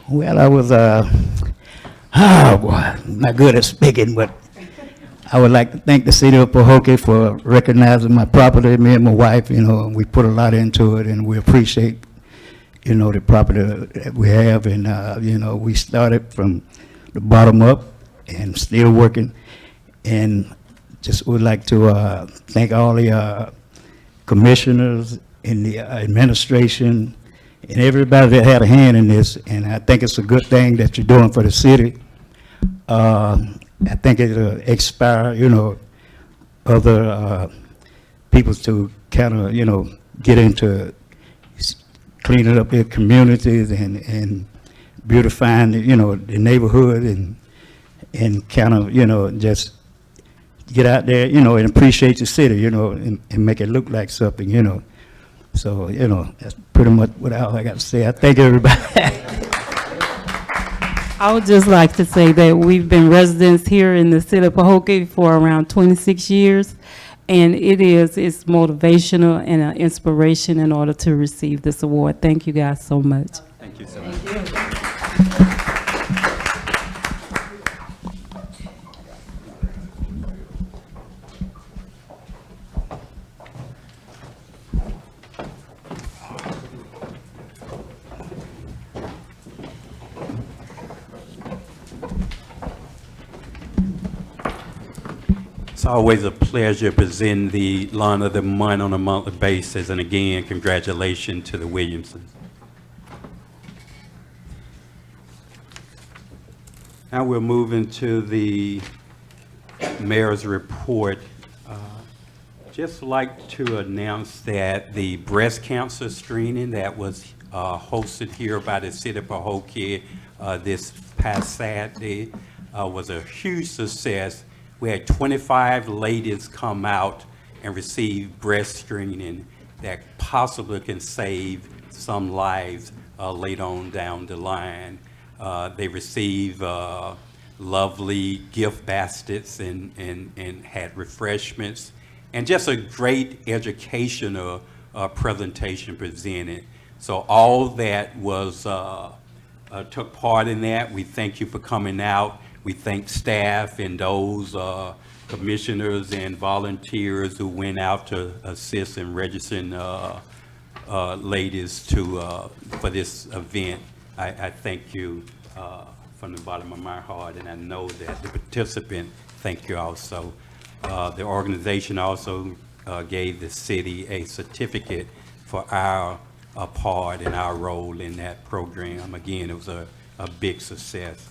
Well, I was, not good at speaking, but I would like to thank the city of Pahokee for recognizing my property. Me and my wife, we put a lot into it, and we appreciate, the property that we have. And, we started from the bottom up and still working. And just would like to thank all the commissioners and the administration and everybody that had a hand in this. And I think it's a good thing that you're doing for the city. I think it'll inspire, other people to kind of, get into cleaning up their communities and beautifying, the neighborhood and kind of, just get out there, and appreciate the city, and make it look like something, So, that's pretty much what I got to say. I thank everybody. I would just like to say that we've been residents here in the city of Pahokee for around 26 years, and it's motivational and an inspiration in order to receive this award. Thank you guys so much. Thank you so much. It's always a pleasure presenting the Lawn of the Month on a monthly basis, and again, congratulations to the Williamsons. Now we're moving to the mayor's report. Just like to announce that the breast cancer screening that was hosted here by the city of Pahokee this past Saturday was a huge success. We had 25 ladies come out and receive breast screening that possibly can save some lives later on down the line. They receive lovely gift baskets and had refreshments, and just a great educational presentation presented. So all that was took part in that. We thank you for coming out. We thank staff and those commissioners and volunteers who went out to assist in registering ladies for this event. I thank you from the bottom of my heart, and I know that the participant thank you also. The organization also gave the city a certificate for our part and our role in that program. Again, it was a big success.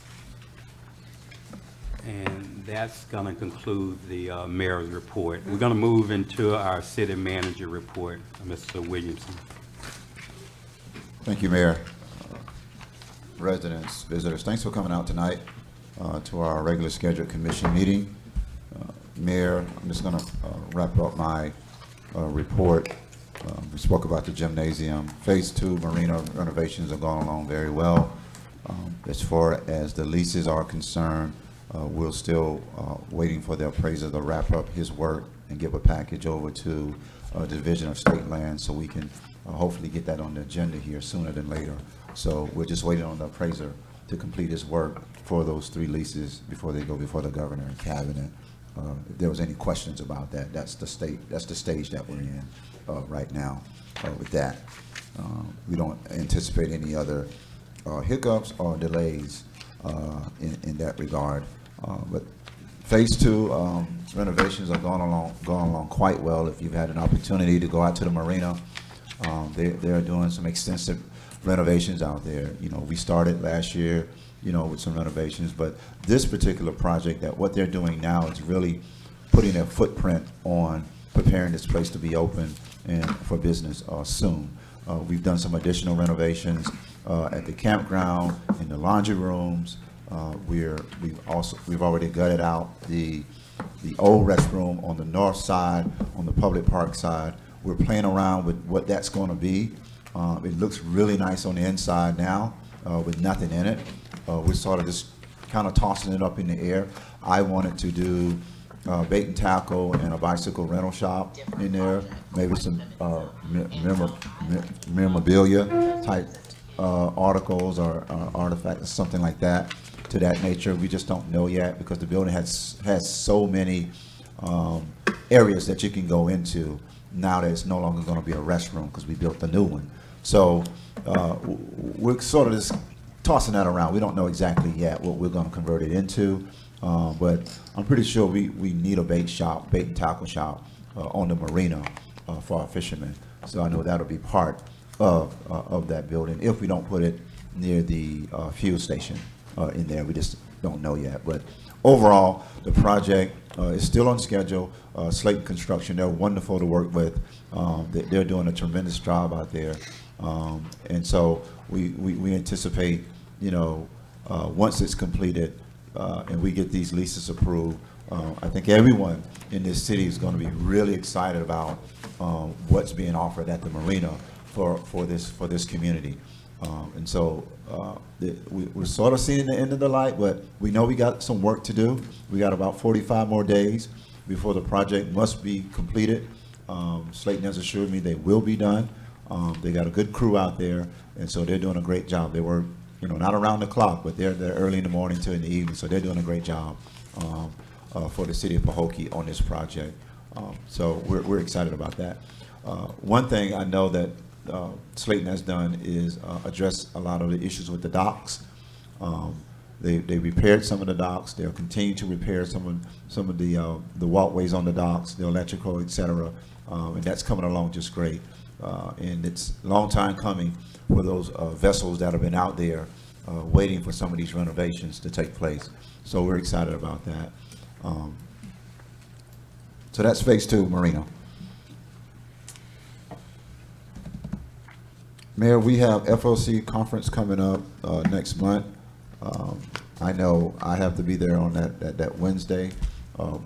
And that's going to conclude the mayor's report. We're going to move into our city manager report, Mr. Williamson. Thank you, Mayor. Residents, visitors, thanks for coming out tonight to our regular scheduled commission meeting. Mayor, I'm just going to wrap up my report. We spoke about the gymnasium. Phase 2 marina renovations are going along very well. As far as the leases are concerned, we're still waiting for the appraiser to wrap up his work and give a package over to the Division of State Land so we can hopefully get that on the agenda here sooner than later. So we're just waiting on the appraiser to complete his work for those 3 leases before they go before the governor and cabinet. If there was any questions about that, that's the stage that we're in right now with that. We don't anticipate any other hiccups or delays in that regard. But Phase 2 renovations are going along quite well. If you've had an opportunity to go out to the marina, they're doing some extensive renovations out there. You know, we started last year, you know, with some renovations, but this particular project, that what they're doing now is really putting their footprint on preparing this place to be open and for business soon. We've done some additional renovations at the campground, in the laundry rooms. We've already gutted out the old restroom on the north side, on the public park side. We're playing around with what that's going to be. It looks really nice on the inside now with nothing in it. We're sort of just kind of tossing it up in the air. I wanted to do bait and tackle and a bicycle rental shop in there, maybe some memorabilia type articles or artifacts, something like that, to that nature. We just don't know yet because the building has so many areas that you can go into now that it's no longer going to be a restroom because we built the new one. So we're sort of just tossing that around. We don't know exactly yet what we're going to convert it into, but I'm pretty sure we need a bait and tackle shop on the marina for our fishermen. So I know that'll be part of that building if we don't put it near the fuel station in there. We just don't know yet. But overall, the project is still on schedule. Slayton Construction, they're wonderful to work with. They're doing a tremendous job out there. And so we anticipate, you know, once it's completed and we get these leases approved, I think everyone in this city is going to be really excited about what's being offered at the marina for this community. And so we're sort of seeing the end of the light, but we know we got some work to do. We got about 45 more days before the project must be completed. Slayton has assured me they will be done. They got a good crew out there, and so they're doing a great job. They work, you know, not around the clock, but they're early in the morning to in the evening, so they're doing a great job for the city of Pahokee on this project. So we're excited about that. One thing I know that Slayton has done is address a lot of the issues with the docks. They repaired some of the docks. They'll continue to repair some of the walkways on the docks, the electrical, et cetera, and that's coming along just great. And it's a long time coming for those vessels that have been out there waiting for some of these renovations to take place. So we're excited about that. So that's Phase 2 Marina. Mayor, we have FOC conference coming up next month. I know I have to be there on that Wednesday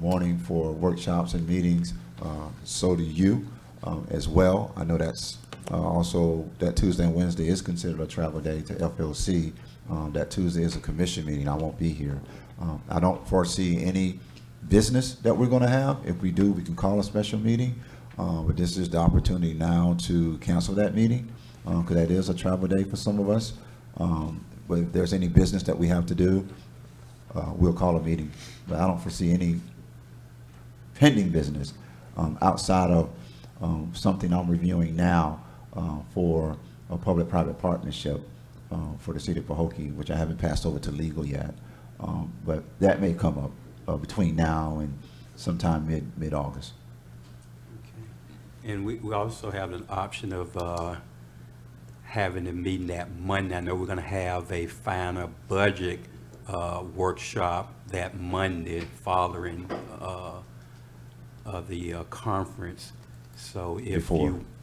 morning for workshops and meetings. So do you as well. I know that's also that Tuesday and Wednesday is considered a travel day to FLC. That Tuesday is a commission meeting. I won't be here. I don't foresee any business that we're going to have. If we do, we can call a special meeting. But this is the opportunity now to cancel that meeting because that is a travel day for some of us. But if there's any business that we have to do, we'll call a meeting. But I don't foresee any pending business outside of something I'm reviewing now for a public-private partnership for the city of Pahokee, which I haven't passed over to legal yet. But that may come up between now and sometime mid-August. Okay. And we also have an option of having a meeting that Monday. I know we're going to have a final budget workshop that Monday following the conference. So if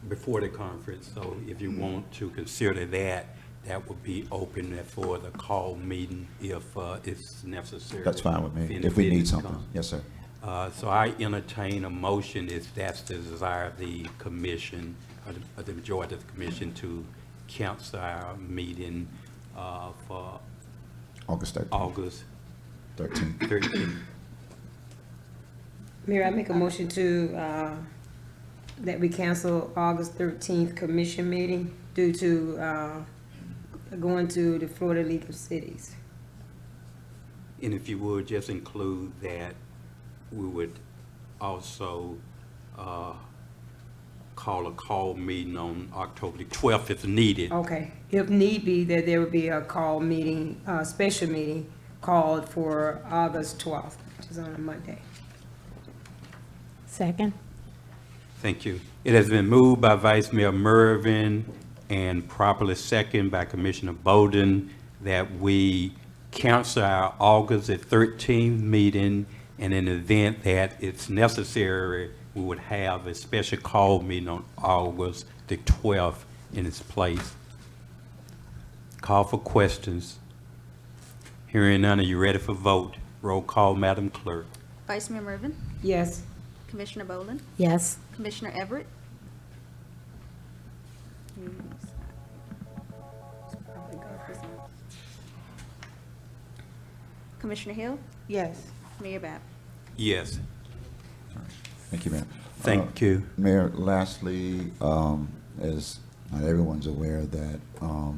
before the conference, so if you want to consider that, that would be open for the call meeting if it's necessary. That's fine with me, if we need something. Yes, sir. So I entertain a motion if that's the desire of the commission, or the majority of the commission, to cancel our meeting for August 13th. August 13th. Mayor, I make a motion to, that we cancel August 13th commission meeting due to going to the Florida League of Cities. And if you would, just include that we would also call a call meeting on October the 12th if needed. Okay, if need be, that there would be a call meeting, special meeting called for August 12th, which is on a Monday. Second? Thank you. It has been moved by Vice Mayor Mervin and properly second by Commissioner Bowden that we cancel our August the 13th meeting, and in the event that it's necessary, we would have a special call meeting on August the 12th in its place. Call for questions. Hearing none, are you ready for vote? Roll call, Madam Clerk. Vice Mayor Mervin, Yes. Commissioner Boland, Yes. Commissioner Everett. Commissioner Hill, Yes. Mayor Bab. Yes. Thank you, Mayor. Thank you. Mayor, lastly, as not everyone's aware that I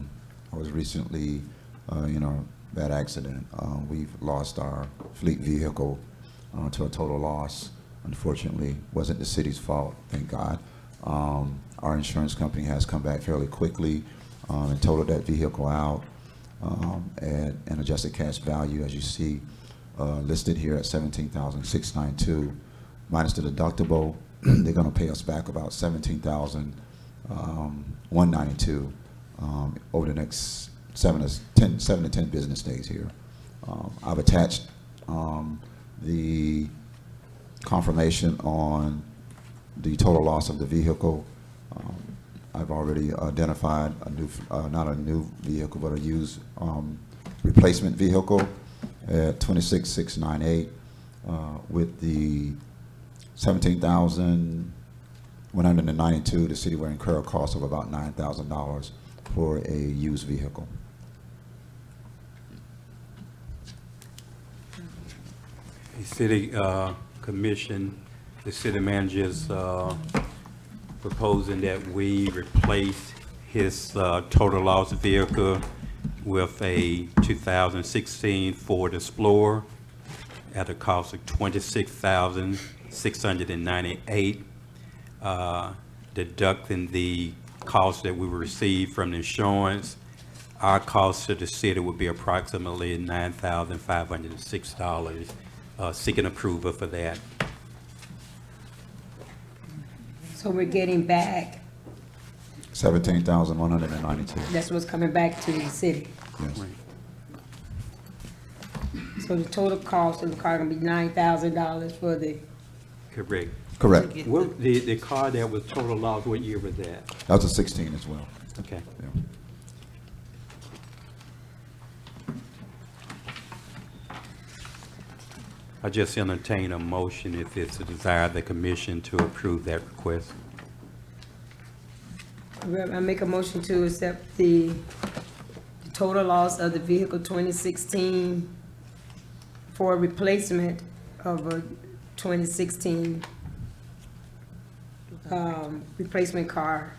was recently in a bad accident. We've lost our fleet vehicle to a total loss. Unfortunately, wasn't the city's fault, thank God. Our insurance company has come back fairly quickly and totaled that vehicle out at an adjusted cash value, as you see, listed here at $17,692 minus the deductible. They're going to pay us back about $17,192 over the next 7 to 10 business days here. I've attached the confirmation on the total loss of the vehicle. I've already identified a new, not a new vehicle, but a used replacement vehicle at $26,698 with the $17,192. The city will incur a cost of about $9,000 for a used vehicle. The city commission, the city manager's proposing that we replace his total loss vehicle with a 2016 Ford Explorer at a cost of $26,698, deducting the cost that we received from the insurance. Our cost to the city would be approximately $9,506. Seeking approval for that. So we're getting back, $17,192. that's what's coming back to the city. Yes. So the total cost of the car gonna be $9,000 for the, Correct. Correct. What, the car that was total loss, what year was that? That was a 16 as well. Okay. Yeah. I just entertain a motion if it's a desire of the commission to approve that request. I make a motion to accept the total loss of the vehicle 2016 for a replacement of a 2016 replacement car,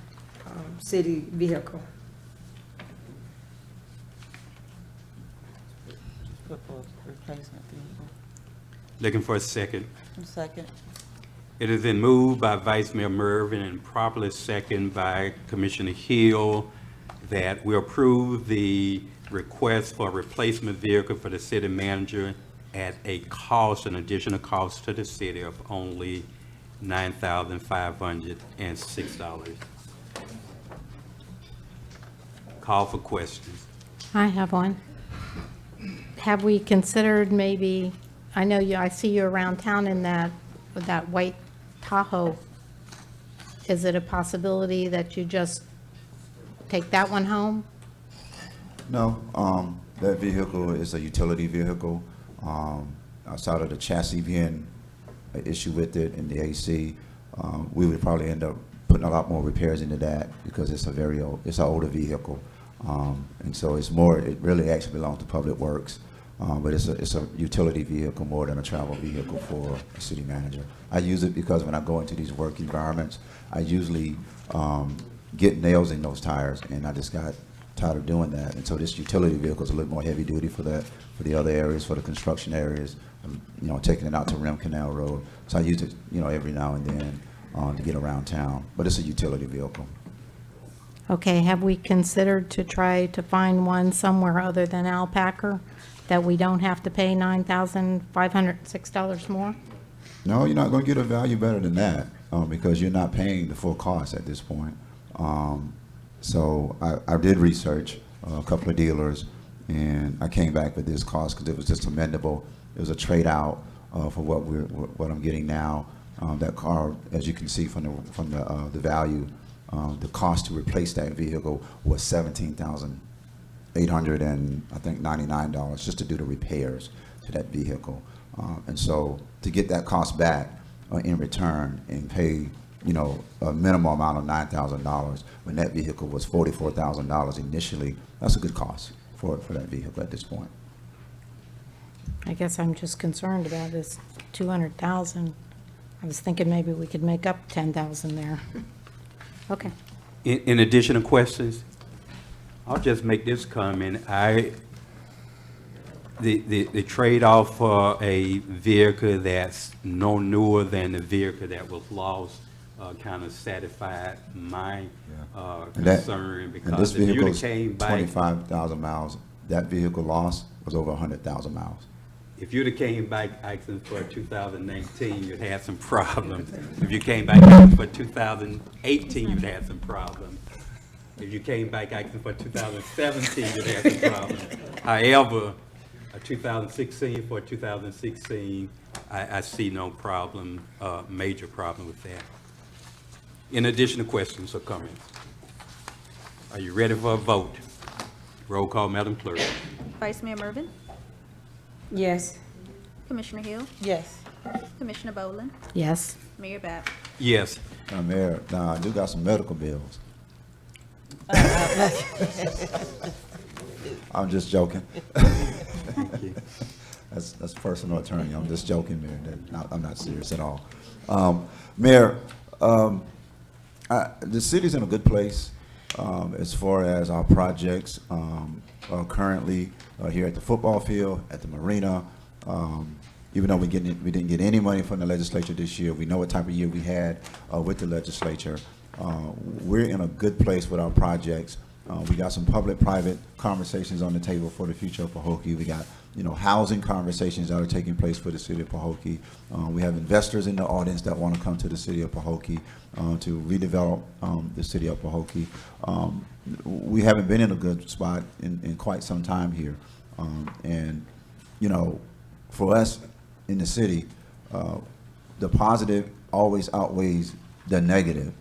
city vehicle. Proposed replacement vehicle. Looking for a second. Second. It has been moved by Vice Mayor Mervin and properly second by Commissioner Hill that we approve the request for a replacement vehicle for the city manager at a cost, an additional cost to the city of only $9,506. Call for questions. I have one. Have we considered maybe, I know you, I see you around town in that, with that white Tahoe. Is it a possibility that you just take that one home? No, that vehicle is a utility vehicle. Outside of the chassis being an issue with it and the AC, we would probably end up putting a lot more repairs into that because it's a very old, it's an older vehicle. And so it's more, it really actually belongs to Public Works. But it's a utility vehicle more than a travel vehicle for a city manager. I use it because when I go into these work environments, I usually get nails in those tires, and I just got tired of doing that. And so this utility vehicle is a little more heavy duty for that, for the other areas, for the construction areas, you know, taking it out to Rim Canal Road. So I use it, you know, every now and then to get around town. But it's a utility vehicle. Okay, have we considered to try to find one somewhere other than Alpaca that we don't have to pay $9,506 more? No, you're not going to get a value better than that because you're not paying the full cost at this point. So I did research a couple of dealers, and I came back with this cost because it was just amendable. It was a trade out for what I'm getting now. That car, as you can see from the value, the cost to replace that vehicle was $17,800 and I think $99 just to do the repairs to that vehicle. And so to get that cost back in return and pay, you know, a minimum amount of $9,000 when that vehicle was $44,000 initially, that's a good cost for that vehicle at this point. I guess I'm just concerned about this 200,000. I was thinking maybe we could make up 10,000 there. Okay. In additional questions, I'll just make this comment. The trade-off for a vehicle that's no newer than the vehicle that was lost kind of satisfied my concern, because if you came back 25,000 miles, that vehicle lost was over 100,000 miles. If you'd have came back asking for 2019, you'd have some problems. If you came back asking for 2018, you'd have some problems. If you came back asking for 2017, you'd have some problems. However, a 2016 for 2016, I see no problem, major problem with that. In addition to questions or comments, are you ready for a vote? Roll call, Madam Clerk. Vice Mayor Mervin, Yes. Commissioner Hill, Yes. Commissioner Boland, Yes. Mayor Bab. Yes. Mayor, now I do got some medical bills. I'm just joking. That's personal attorney. I'm just joking, Mayor. I'm not serious at all. Mayor, the city's in a good place as far as our projects currently here at the football field, at the marina. Even though we didn't get any money from the legislature this year, we know what type of year we had with the legislature. We're in a good place with our projects. We got some public-private conversations on the table for the future of Pahokee. We got, you know, housing conversations that are taking place for the city of Pahokee. We have investors in the audience that want to come to the city of Pahokee to redevelop the city of Pahokee. We haven't been in a good spot in quite some time here. And, you know, for us in the city, the positive always outweighs the negative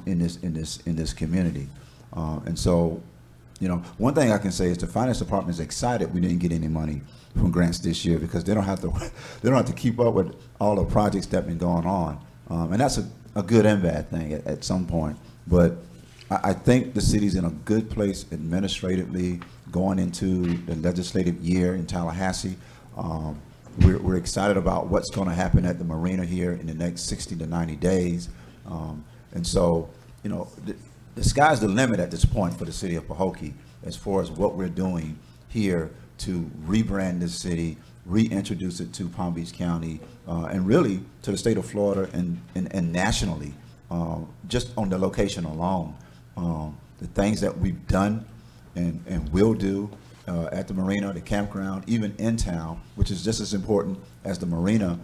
in this community. And so, you know, one thing I can say is the finance department is excited we didn't get any money from grants this year because they don't have to keep up with all the projects that have been going on. And that's a good and bad thing at some point. But I think the city's in a good place administratively going into the legislative year in Tallahassee. We're excited about what's going to happen at the marina here in the next 60 to 90 days. And so, you know, the sky's the limit at this point for the city of Pahokee as far as what we're doing here to rebrand this city, reintroduce it to Palm Beach County, and really to the state of Florida and nationally, just on the location alone. The things that we've done and will do at the marina, the campground, even in town, which is just as important as the marina.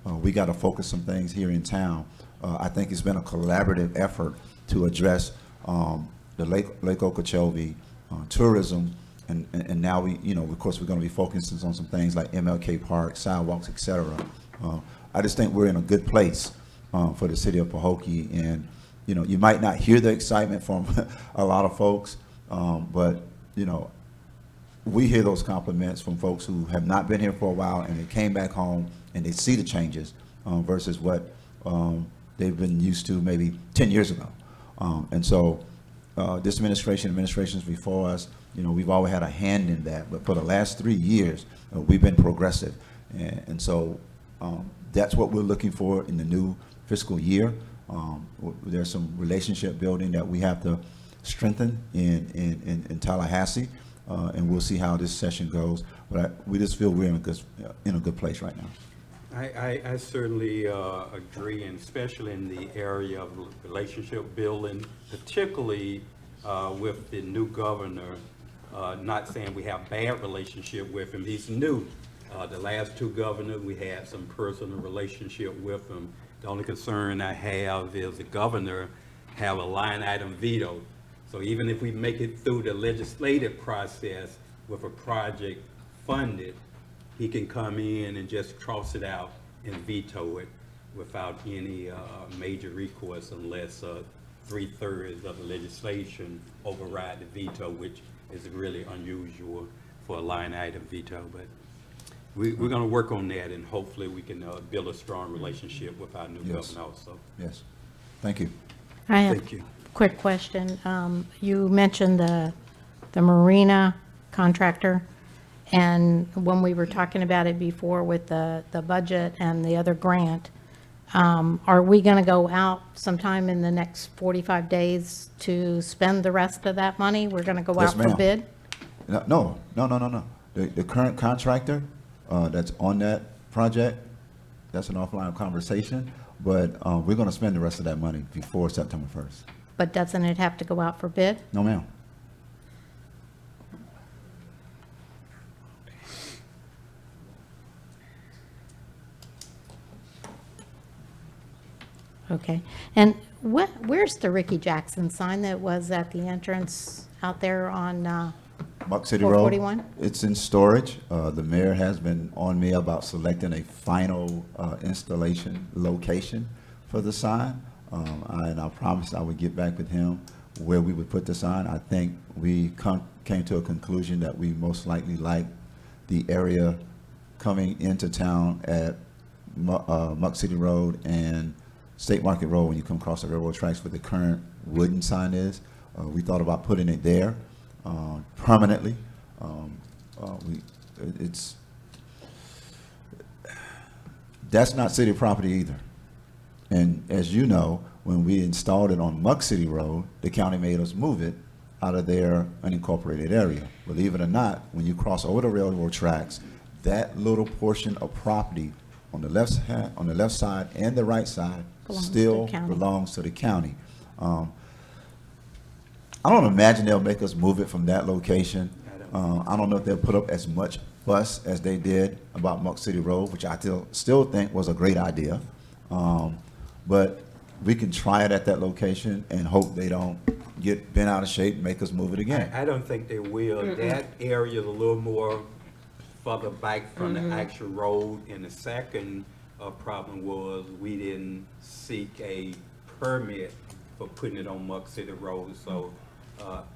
We got to focus some things here in town. I think it's been a collaborative effort to address the Lake Okeechobee, tourism, and now we, you know, of course, we're going to be focusing on some things like MLK Park, sidewalks, etc. I just think we're in a good place for the city of Pahokee, and you know, you might not hear the excitement from a lot of folks, but you know, we hear those compliments from folks who have not been here for a while and they came back home and they see the changes versus what they've been used to maybe 10 years ago. And so this administrations before us, you know, we've always had a hand in that, but for the last 3 years, we've been progressive. And so that's what we're looking for in the new fiscal year. There's some relationship building that we have to strengthened in Tallahassee, and we'll see how this session goes. But we just feel we're in a good place right now. I certainly agree, and especially in the area of relationship building, particularly with the new governor. Not saying we have bad relationship with him, he's new. The last two governors, we had some personal relationship with him. The only concern I have is the governor have a line item veto. So even if we make it through the legislative process with a project funded, he can come in and just cross it out and veto it without any major recourse unless 3/3 of the legislation override the veto, which is really unusual for a line item veto. But we're going to work on that, and hopefully we can build a strong relationship with our new governor also. Yes. Thank you. I have Thank you. a quick question. You mentioned the marina contractor, and when we were talking about it before with the budget and the other grant, are we going to go out sometime in the next 45 days to spend the rest of that money? We're going to go Yes, out for ma'am. bid? No. The current contractor that's on that project, that's an offline conversation, but we're going to spend the rest of that money before September 1st. But doesn't it have to go out for bid? No, ma'am. Okay. And where's the Ricky Jackson sign that was at the entrance out there on Buck City Road. 441? It's in storage. The mayor has been on me about selecting a final installation location for the sign. And I promised I would get back with him where we would put the sign. I think we came to a conclusion that we most likely like the area coming into town at Muck City Road and State Market Road when you come across the railroad tracks where the current wooden sign is. We thought about putting it there permanently. That's not city property either. And as you know, when we installed it on Muck City Road, the county made us move it out of their unincorporated area. Believe it or not, when you cross over the railroad tracks, that little portion of property on the left side and the right side still belongs to the county. I don't imagine they'll make us move it from that location. I don't know if they'll put up as much fuss as they did about Muck City Road, which I still think was a great idea. But we can try it at that location and hope they don't get bent out of shape and make us move it again. I don't think they will. That area is a little more further back from the actual road. And the second problem was we didn't seek a permit for putting it on Muck City Road. So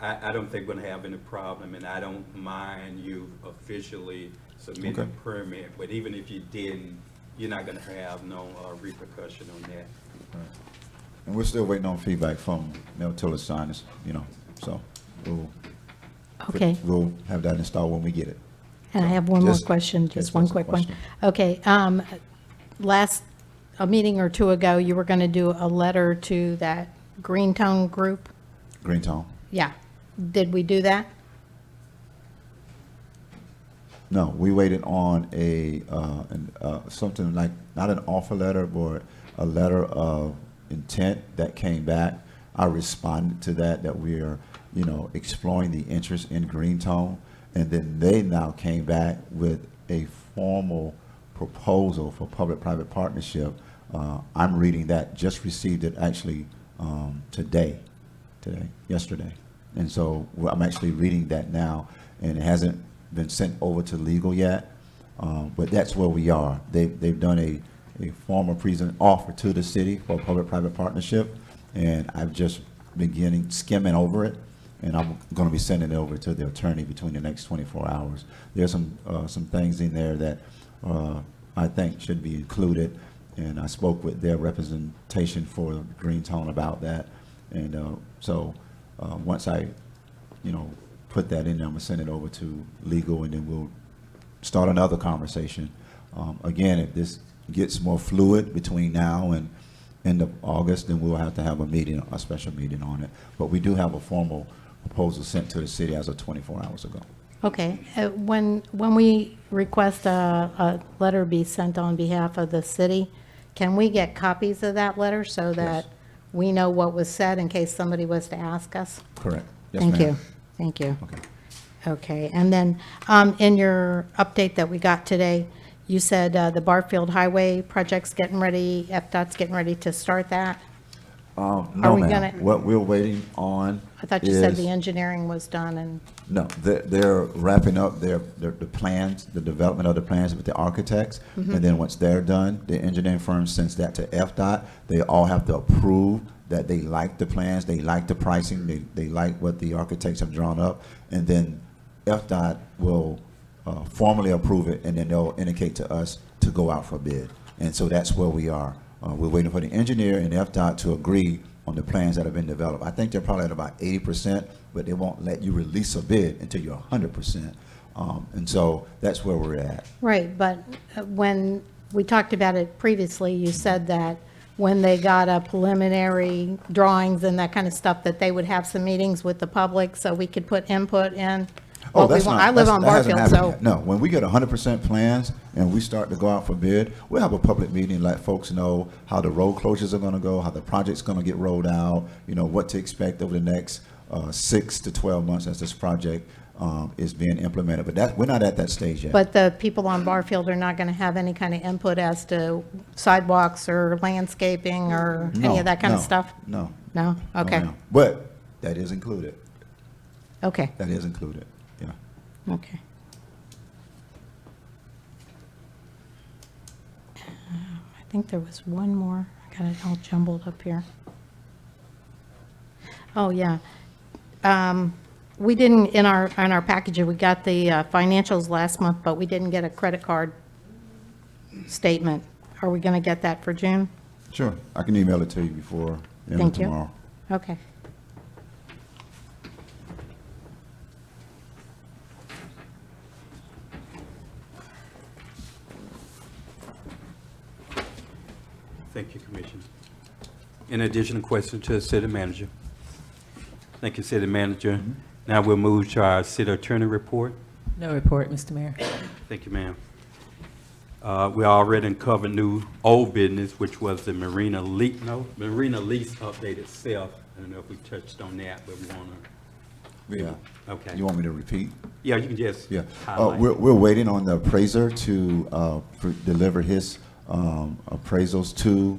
I don't think we're going to have any problem, and I don't mind you officially submitting a permit. But even if you didn't, you're not going to have no repercussion on that. Right. And we're still waiting on feedback from Mel Tiller's signers, so we'll have that installed when we get it. And I have one more question, just one quick one. Okay, a meeting or two ago, you were going to do a letter to that Green Tone group? Green Tone? Yeah. Did we do that? No, we waited on something like, not an offer letter, but a letter of intent that came back. I responded to that we are, exploring the interest in Green Tone. And then they now came back with a formal proposal for public-private partnership. I'm reading that, just received it actually yesterday. And so I'm actually reading that now, and it hasn't been sent over to legal yet, but that's where we are. They've done a formal offer to the city for a public-private partnership, and I've just been skimming over it, and I'm going to be sending it over to the attorney between the next 24 hours. There's some things in there that I think should be included, and I spoke with their representation for Green Tone about that, and so once I, put that in there, I'm going to send it over to legal, and then we'll start another conversation. Again, if this gets more fluid between now end of August, then we'll have to have a meeting, a special meeting on it. But we do have a formal proposal sent to the city as of 24 hours ago. Okay, when we request a letter be sent on behalf of the city, can we get copies of that letter so that Yes. we know what was said in case somebody was to ask us? Correct. Yes, Thank ma'am. you, thank you. Okay. Okay, and then in your update that we got today, you said the Barfield Highway project's getting ready, FDOT's getting ready to start that? No, we ma'am. gonna- What we're waiting on I thought you said is- the engineering was done and, No, they're wrapping up the plans, the development of the plans with the architects. Mm-hmm. And then once they're done, the engineering firm sends that to FDOT. They all have to approve that they like the plans, they like the pricing, they like what the architects have drawn up. And then FDOT will formally approve it, and then they'll indicate to us to go out for bid. And so that's where we are. We're waiting for the engineer and FDOT to agree on the plans that have been developed. I think they're probably at about 80%, but they won't let you release a bid until you're 100%. And so that's where we're at. right, but when we talked about it previously, you said that when they got a preliminary drawings and that kind of stuff, that they would have some meetings with the public so we could put input in. what we that's want. not, I live that's- on that hasn't Barfield, happened so, yet. No, when we get 100% plans and we start to go out for bid, we'll have a public meeting, let folks know how the road closures are gonna go, how the project's gonna get rolled out, what to expect over the next 6 to 12 months as this project is being implemented. But we're not at that stage yet. but the people on Barfield are not going to have any kind of input as to sidewalks or landscaping or any No, of that kind of no, stuff? No. No? no, Okay, ma'am. But that is included. okay, That is included, yeah. okay. I think there was one more. I got it all jumbled up here. Oh, yeah. We didn't, in our package, we got the financials last month, but we didn't get a credit card statement. Are we going to get that for June? Sure, I can email it to you before the end of Thank you. tomorrow. Okay. Thank you, Commissioner. In addition, a question to the city manager. Thank you, city manager. Now we'll move to our city attorney report. No report, Mr. Mayor. Thank you, ma'am. We already covered new old business, which was the marina lease update itself. I don't know if we touched on that, but we want to. Yeah. Okay. You want me to repeat? Yeah, you can just Yeah, highlight. we're waiting on the appraiser to deliver his appraisals to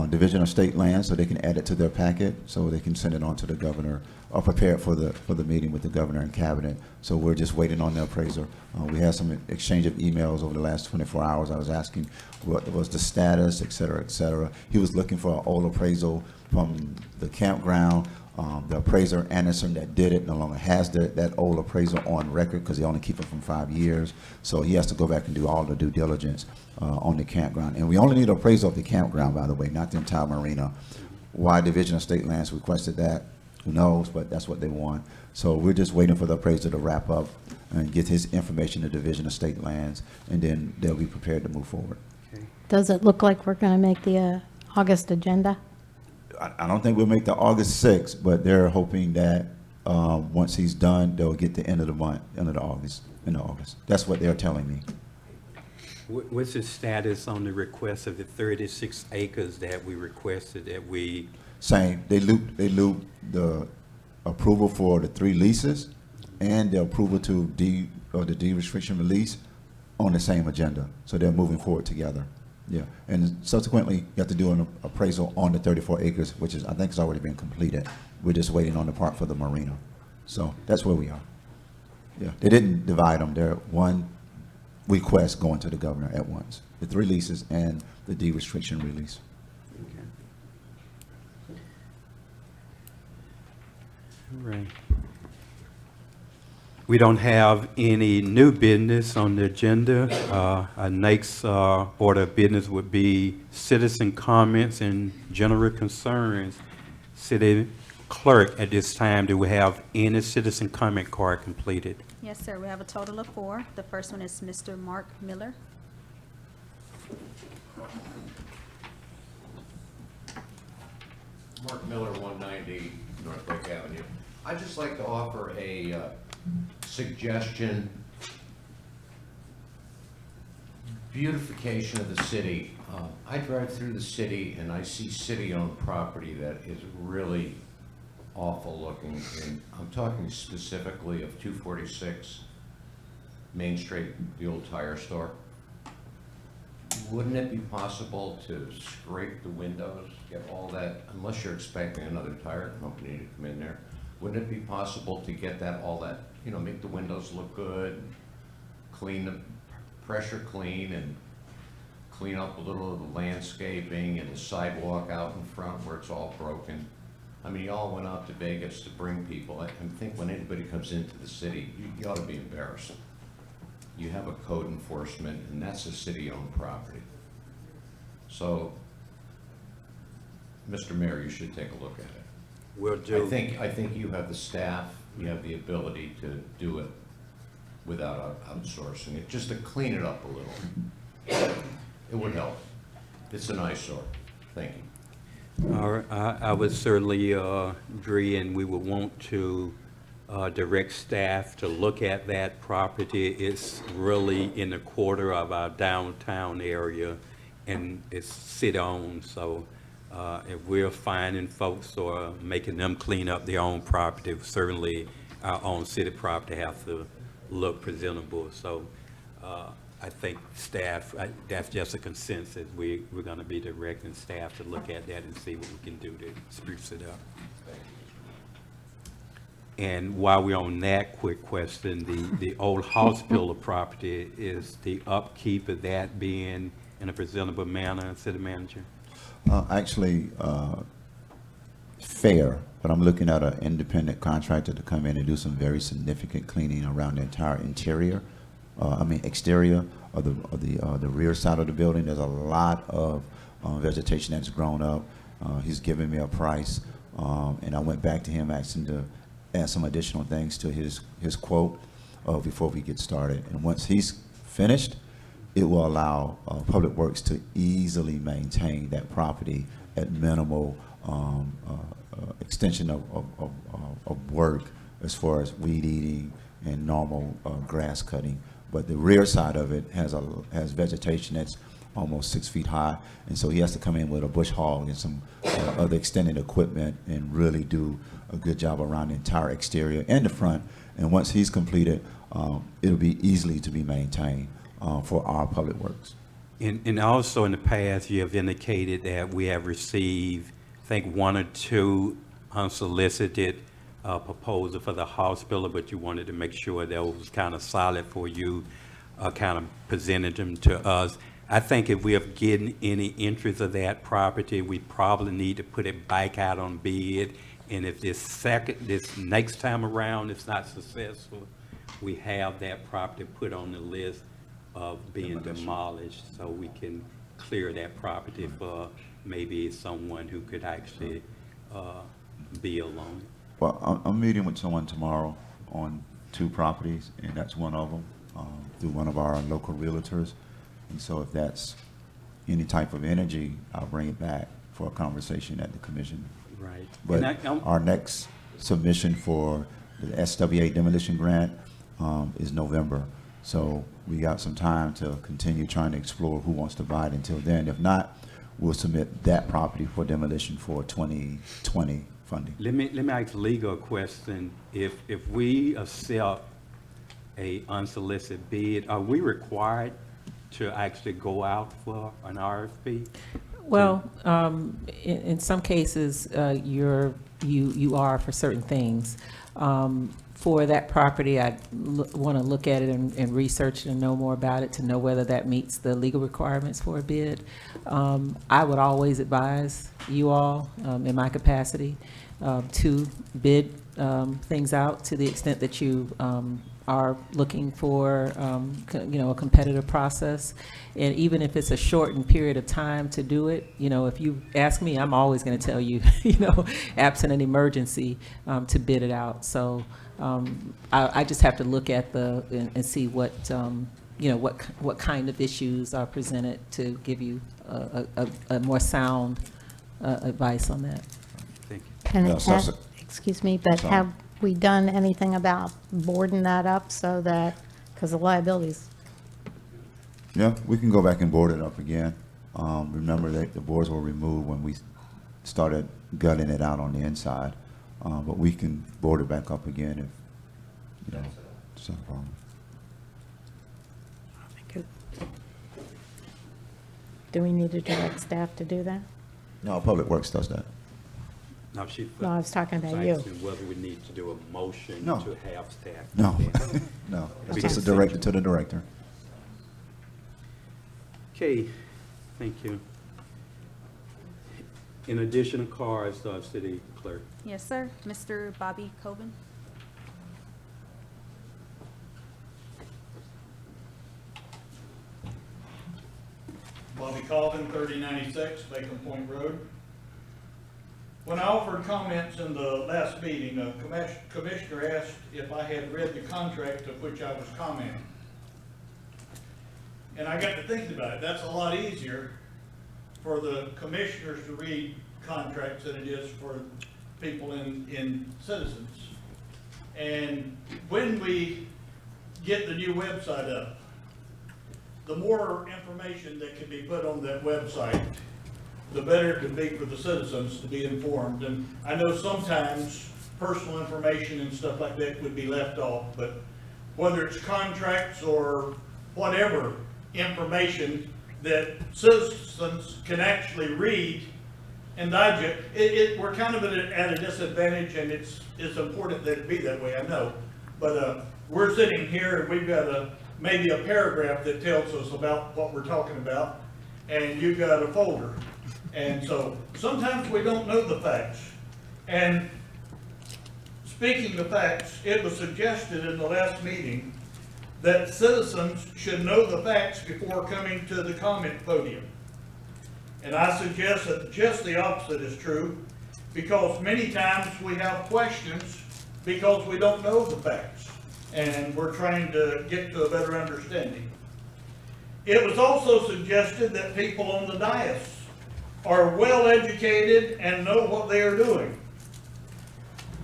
Division of State Land so they can add it to their packet, so they can send it on to the governor, or prepare it for the meeting with the governor and cabinet. So we're just waiting on the appraiser. We had some exchange of emails over the last 24 hours. I was asking what was the status, et cetera, et cetera. He was looking for an old appraisal from the campground. The appraiser, Anderson, that did it no longer has that old appraisal on record because they only keep it from 5 years. So he has to go back and do all the due diligence on the campground. And we only need appraisal of the campground, by the way, not the entire marina. Why Division of State Lands requested that, who knows, but that's what they want. So we're just waiting for the appraiser to wrap up and get his information to Division of State Lands, and then they'll be prepared to move forward. Does it look like we're going to make the August agenda? I don't think we'll make the August 6th, but they're hoping that once he's done, they'll get the end of the month, end of the August, end of August. That's what they're telling me. What's the status on the request of the 36 acres that we requested that we, Same, they looped the approval for the 3 leases and the approval to the deed restriction release on the same agenda. So they're moving forward together. Yeah, and subsequently, you have to do an appraisal on the 34 acres, which is, I think, has already been completed. We're just waiting on the part for the marina. So that's where we are. Yeah, they didn't divide them. They're one request going to the governor at once. The 3 leases and the deed restriction release. all right. We don't have any new business on the agenda. Our next order of business would be citizen comments and general concerns. City clerk, at this time, do we have any citizen comment card completed? Yes, sir, we have a total of 4. The first one is Mr. Mark Miller. Mark Miller, 190 North Lake Avenue. I'd just like to offer a suggestion. Beautification of the city. I drive through the city and I see city-owned property that is really awful looking. And I'm talking specifically of 246 Main Street, the old tire store. Wouldn't it be possible to scrape the windows, get all that, unless you're expecting another tire company to come in there, wouldn't it be possible to get that, all that, you know, make the windows look good, clean the pressure clean, and clean up a little of the landscaping and the sidewalk out in front where it's all broken? I mean, y'all went out to Vegas to bring people. I think when anybody comes into the city, you ought to be embarrassed. You have a code enforcement, and that's a city-owned property. So, Mr. Mayor, you should take a look at it. Will do. I think you have the staff, you have the ability to do it without outsourcing it, just to clean it up a little. It would help. It's an eyesore. Thank you. All right, I would certainly agree, and we would want to direct staff to look at that property. It's really in the quarter of our downtown area, and it's city-owned, so if we're finding folks or making them clean up their own property, certainly our own city property has to look presentable. So I think staff, that's just a consensus. We're going to be directing staff to look at that and see what we can do to spruce it up. And while we're on that quick question, the old hospital property, is the upkeep of that being in a presentable manner, city manager? Actually, fair, but I'm looking at an independent contractor to come in and do some very significant cleaning around the entire interior. Exterior of the rear side of the building. There's a lot of vegetation that's grown up. He's given me a price, and I went back to him asking to add some additional things to his quote before we get started. And once he's finished, it will allow Public Works to easily maintain that property at minimal extension of work as far as weed eating and normal grass cutting. But the rear side of it has vegetation that's almost 6 feet high, and so he has to come in with a bush hog and some other extended equipment and really do a good job around the entire exterior and the front. And once he's completed, it'll be easily to be maintained for our Public Works. And also in the past, you have indicated that we have received, I think, 1 or 2 unsolicited proposal for the hospital, but you wanted to make sure that was kind of solid for you, kind of presented them to us. I think if we are getting any interest of that property, we probably need to put it back out on bid. And if this next time around it's not successful, we have that property put on the list of being demolished, so we can clear that property for maybe someone who could actually build on it. Well, I'm meeting with someone tomorrow on 2 properties, and that's one of them, through one of our local realtors. And so if that's any type of energy, I'll bring it back for a conversation at the commission. Right. But our next submission for the SWA demolition grant is November. So we got some time to continue trying to explore who wants to buy it until then. If not, we'll submit that property for demolition for 2020 funding. Let me ask a legal question. If we accept a unsolicited bid, are we required to actually go out for an RFP? Well, in some cases, you are for certain things. For that property, I want to look at it and research it and know more about it to know whether that meets the legal requirements for a bid. I would always advise you all, in my capacity, to bid things out to the extent that you are looking for, a competitive process. And even if it's a shortened period of time to do it, if you ask me, I'm always going to tell you, absent an emergency, to bid it out. So I just have to look at and see what, what kind of issues are presented to give you a more sound advice on that. And No, so- excuse me, but so- have we done anything about boarding that up so that, because the liabilities, Yeah, we can go back and board it up again. Remember that the boards were removed when we started gutting it out on the inside. But we can board it back up again if, you know, it's not a problem. do we need to direct staff to do that? No, Public Works does that. Now, she. No, I was talking about you. asking whether we need to do a motion No. to have staff. No, do that. no, it's Okay. just a director to the director. Okay, thank you. In addition to cars, City Clerk. Yes, sir. Mr. Bobby Coben. Bobby Colvin, 3096 Bacon Point Road. When I offered comments in the last meeting, a commissioner asked if I had read the contract of which I was commenting. And I got to thinking about it. That's a lot easier for the commissioners to read contracts than it is for people in citizens. And when we get the new website up, the more information that can be put on that website, the better it can be for the citizens to be informed. And I know sometimes personal information and stuff like that would be left off, but whether it's contracts or whatever information that citizens can actually read and digest, we're kind of at a disadvantage, and it's important that it be that way, I know. But we're sitting here and we've got maybe a paragraph that tells us about what we're talking about, and you've got a folder. And so sometimes we don't know the facts. And speaking of facts, it was suggested in the last meeting that citizens should know the facts before coming to the comment podium. And I suggest that just the opposite is true, because many times we have questions because we don't know the facts, and we're trying to get to a better understanding. It was also suggested that people on the dais are well educated and know what they are doing.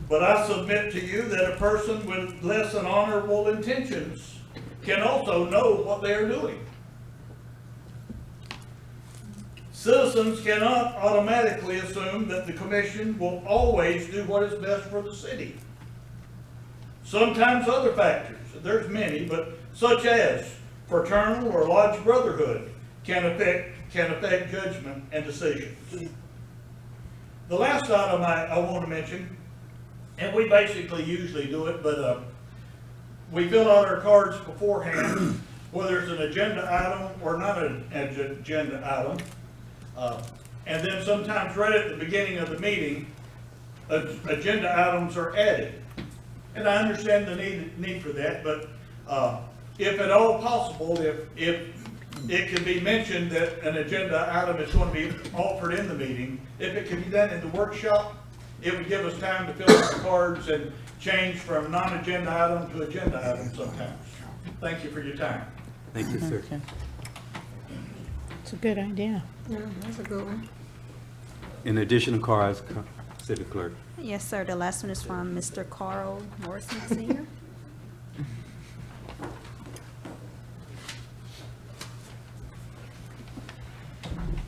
But I submit to you that a person with less than honorable intentions can also know what they are doing. Citizens cannot automatically assume that the commission will always do what is best for the city. Sometimes other factors, there's many, but such as fraternal or lodge brotherhood can affect judgment and decisions. The last item I want to mention, and we basically usually do it, but we fill out our cards beforehand, whether it's an agenda item or not an agenda item. And then sometimes right at the beginning of the meeting, agenda items are added. And I understand the need for that, but if at all possible, if it can be mentioned that an agenda item is going to be offered in the meeting, if it can be done in the workshop, it would give us time to fill out the cards and change from non-agenda item to agenda item sometimes. Thank you for your time. Thank you, sir. It's a good idea. Yeah, that's a good one. In addition to cars, City Clerk. Yes, sir. The last one is from Mr. Carl Morrison Sr.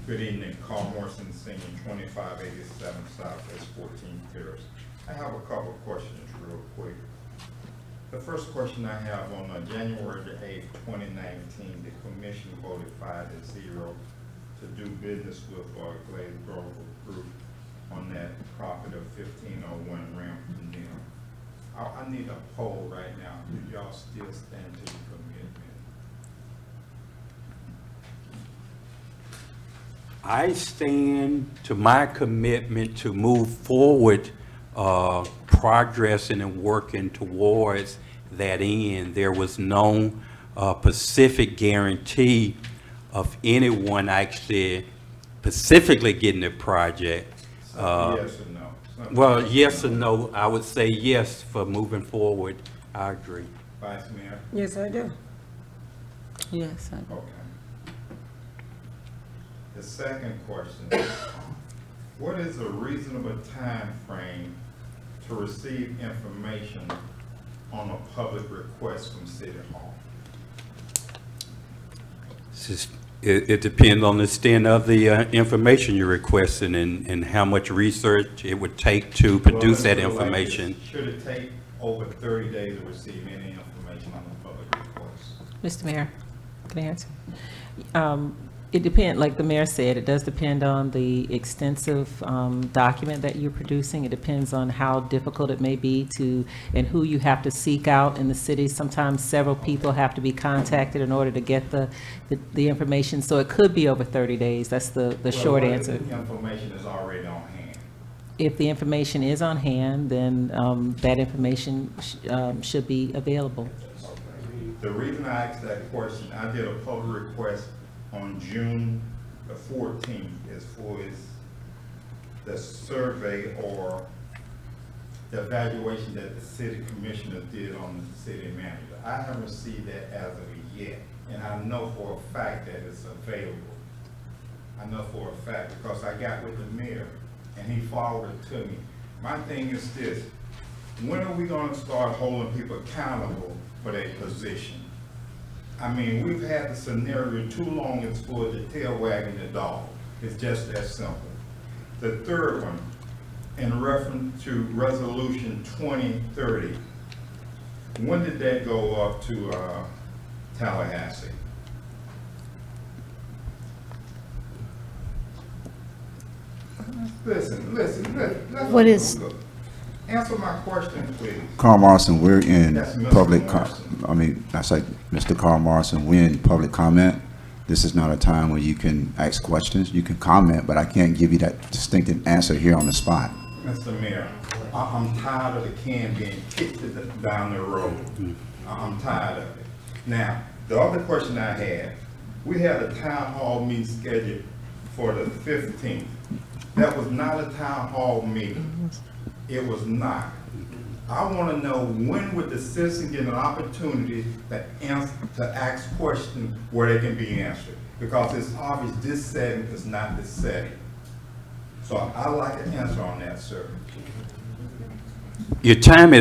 Good evening, Carl Morrison, Senior, 2587 Southwest 14th Terrace. I have a couple of questions real quick. The first question I have on January the 8th, 2019, the commission voted 5-0 to do business with Glade Grove Group on that profit of 1501 Rampton Mill. I need a poll right now. Do y'all still stand to your commitment? I stand to my commitment to move forward, progressing and working towards that end. There was no specific guarantee of anyone actually specifically getting the project. Yes or no? Well, yes or no, I would say yes for moving forward. I agree. Vice Mayor? Yes, I do. Yes, I Okay. The second question, What is a reasonable time frame to receive information on a public request from City Hall? It depends on the extent of the information you're requesting and how much research it would take to produce that Well, let me put it like this. information. Should it take over 30 days to receive any information on a public request? Mr. Mayor, can I answer? It depends, like the mayor said, it does depend on the extensive document that you're producing. It depends on how difficult it may be to, and who you have to seek out in the city. Sometimes several people have to be contacted in order to get the information. So it could be over 30 days. That's the short Well, what answer. if the information is already on hand? If the information is on hand, then that information should be available. The reason I asked that question, I did a public request on June the 14th as far as the survey or the evaluation that the city commissioner did on the city manager. I haven't received that as of yet, and I know for a fact that it's available. I know for a fact because I got with the mayor and he forwarded it to me. My thing is this: when are we going to start holding people accountable for their position? I mean, we've had the scenario too long, it's for the tail wagging the dog. It's just that simple. The third one, in reference to resolution 2030, when did that go up to Tallahassee? Listen. What is- Answer my question, please. Carl Morrison, we're in That's Mr. public, Morrison. I say, Mr. Carl Morrison, we're in public comment. This is not a time where you can ask questions. You can comment, but I can't give you that distinctive answer here on the spot. Mr. Mayor, I'm tired of the can being kicked down the road. I'm tired of it. Now, the other question I had, we had a town hall meeting scheduled for the 15th. That was not a town hall meeting. It was not. I want to know, when would the citizen get an opportunity to ask questions where they can be answered? Because it's obvious this setting is not the setting. So I'd like an answer on that, sir. Your time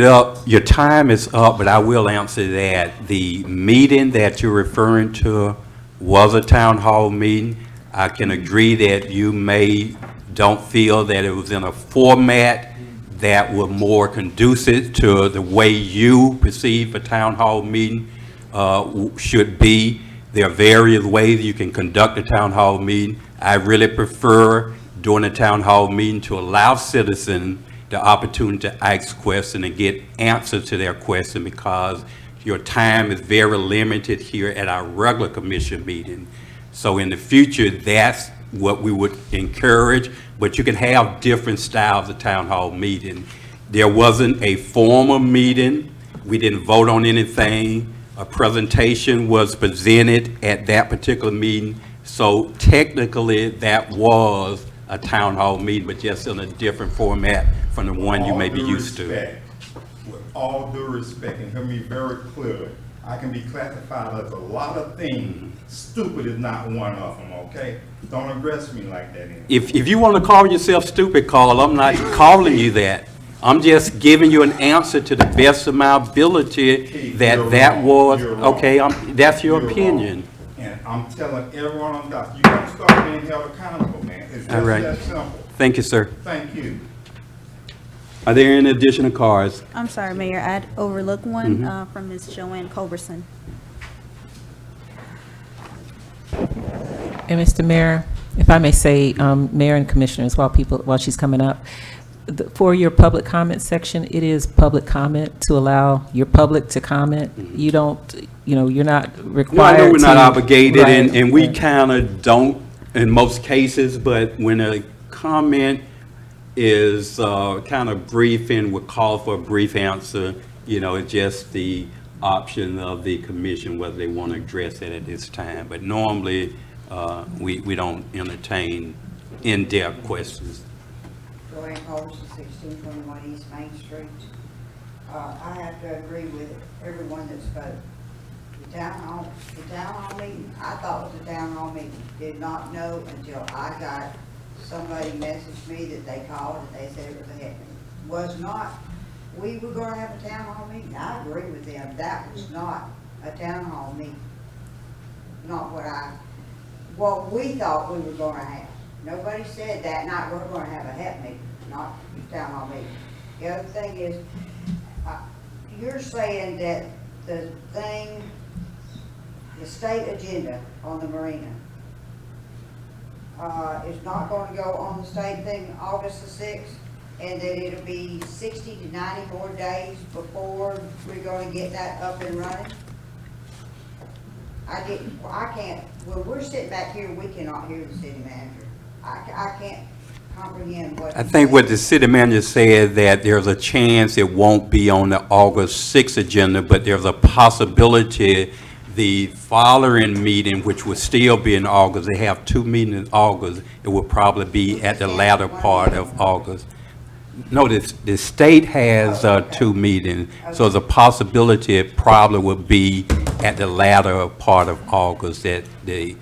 is up, but I will answer that. The meeting that you're referring to was a town hall meeting. I can agree that you don't feel that it was in a format that were more conducive to the way you perceive a town hall meeting should be. There are various ways you can conduct a town hall meeting. I really prefer during a town hall meeting to allow citizens the opportunity to ask questions and get answers to their question, because your time is very limited here at our regular commission meeting. So in the future, that's what we would encourage, but you can have different styles of town hall meeting. There wasn't a formal meeting. We didn't vote on anything. A presentation was presented at that particular meeting. So technically, that was a town hall meeting, but just in a different format from the one you may be used to. With all due respect, and hear me very clearly, I can be classified as a lot of things. Stupid is not one of them, okay? Don't address me like that anymore. If you want to call yourself stupid, Carl, I'm not calling you that. I'm just giving you an answer to the best of my ability Keith, that you're that wrong. was, You're wrong. okay, that's your You're opinion. wrong. And I'm telling everyone on that, you gotta start being held accountable, man. It's All just right. that simple. Thank you, sir. Thank you. Are there any additional cards? I'm sorry, Mayor, I'd overlooked one Mhm. from Ms. Joanne Culberson. And Mr. Mayor, if I may say, Mayor and Commissioners, while she's coming up, for your public comment section, it is public comment to allow your public to comment. You don't, you're not required No, I know we're not to- obligated, Right, and we right. kind of don't in most cases, but when a comment is kind of brief and would call for a brief answer, it's just the option of the commission whether they want to address it at this time. But normally, we don't entertain in-depth questions. Joanne Culberson, 1621 East Main Street. I have to agree with everyone that spoke. The town hall meeting, I thought it was a town hall meeting. Did not know until I got somebody messaged me that they called and they said it was a heck, was not, we were gonna have a town hall meeting. I agree with them. That was not a town hall meeting. Not what we thought we were gonna have. Nobody said that night we're gonna have a HEP meeting, not a town hall meeting. The other thing is, you're saying that the state agenda on the marina, is not going to go on the state thing August the 6th, and that it'll be 60 to 90 more days before we're going to get that up and running? I can't, when we're sitting back here, we cannot hear the city manager. I can't comprehend what. I think what the city manager said, that there's a chance it won't be on the August 6th agenda, but there's a possibility the following meeting, which would still be in August, they have 2 meetings in August, it will probably be at the latter part of August. No, the state has 2 meetings, so there's a possibility it probably would be at the latter part of August that the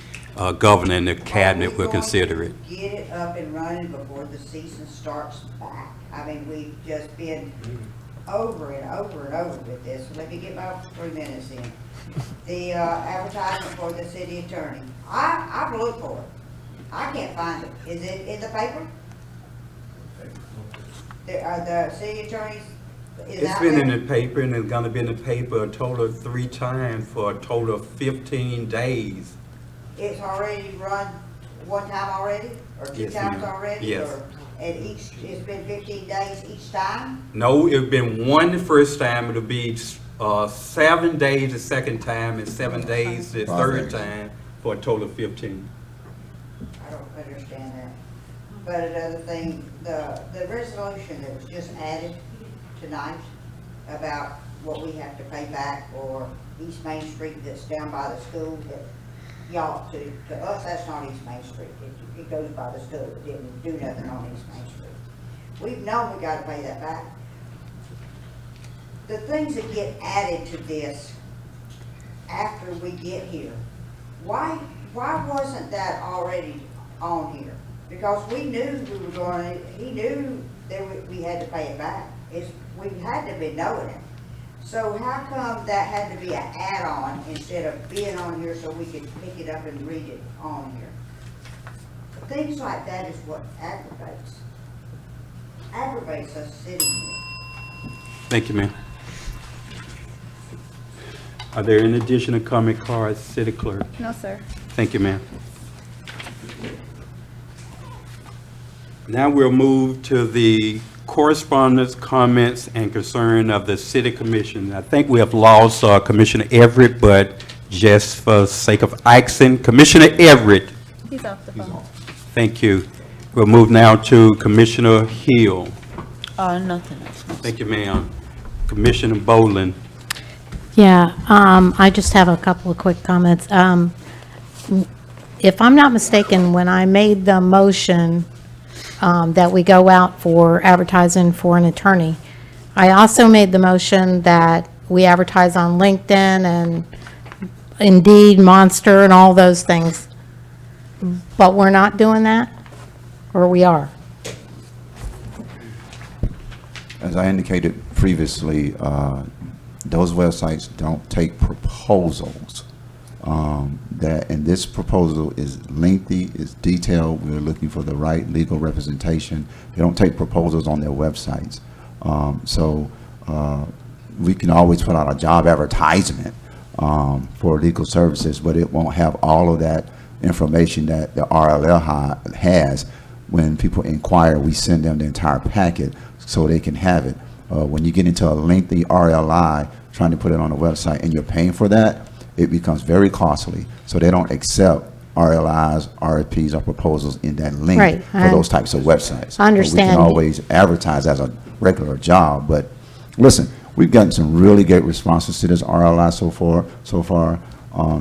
governor and the cabinet will consider it. Get it up and running before the season starts back. I mean, we've just been over and over and over with this. Let me get my 3 minutes in. The advertisement for the city attorney. I've looked for it. I can't find it. Is it in the paper? The city attorneys, is It's out been in there? the paper, and it's gonna be in the paper a total of 3 times for a total of 15 days. It's already run one time already, or 2 Yes, times ma'am. already? Yes. And it's been 15 days each time? No, it's been 1 the first time, it'll be 7 days the second time, and 7 days the 5 third days. time, for a total of 15. I don't understand that. But another thing, the resolution that was just added tonight about what we have to pay back for East Main Street that's down by the school, that y'all, to us, that's not East Main Street. It goes by the school. It didn't do nothing on East Main Street. We've known we gotta pay that back. The things that get added to this after we get here, why wasn't that already on here? Because we knew we were going, he knew that we had to pay it back. We had to be knowing it. So how come that had to be an add-on instead of being on here so we could pick it up and read it on here? Things like that is what aggravates us sitting here. Thank you, ma'am. Are there any additional comment cards, city clerk? No, sir. Thank you, ma'am. Now we'll move to the correspondence, comments, and concern of the city commission. I think we have lost Commissioner Everett, but just for sake of accent, Commissioner Everett. He's off the phone. Thank you. We'll move now to Commissioner Hill. Nothing else. Thank you, ma'am. Commissioner Boland. Yeah, I just have a couple of quick comments. If I'm not mistaken, when I made the motion that we go out for advertising for an attorney, I also made the motion that we advertise on LinkedIn and Indeed, Monster, and all those things. But we're not doing that? Or we are? As I indicated previously, those websites don't take proposals. And this proposal is lengthy, it's detailed, we're looking for the right legal representation. They don't take proposals on their websites. We can always put out a job advertisement for legal services, but it won't have all of that information that the RLL has. When people inquire, we send them the entire packet so they can have it. When you get into a lengthy RLI, trying to put it on a website, and you're paying for that, it becomes very costly. So they don't accept RLIs, RFPs, or proposals in that length Right, for those types of websites. I understand. We can always advertise as a regular job, but listen, we've gotten some really great responses to this RLI so far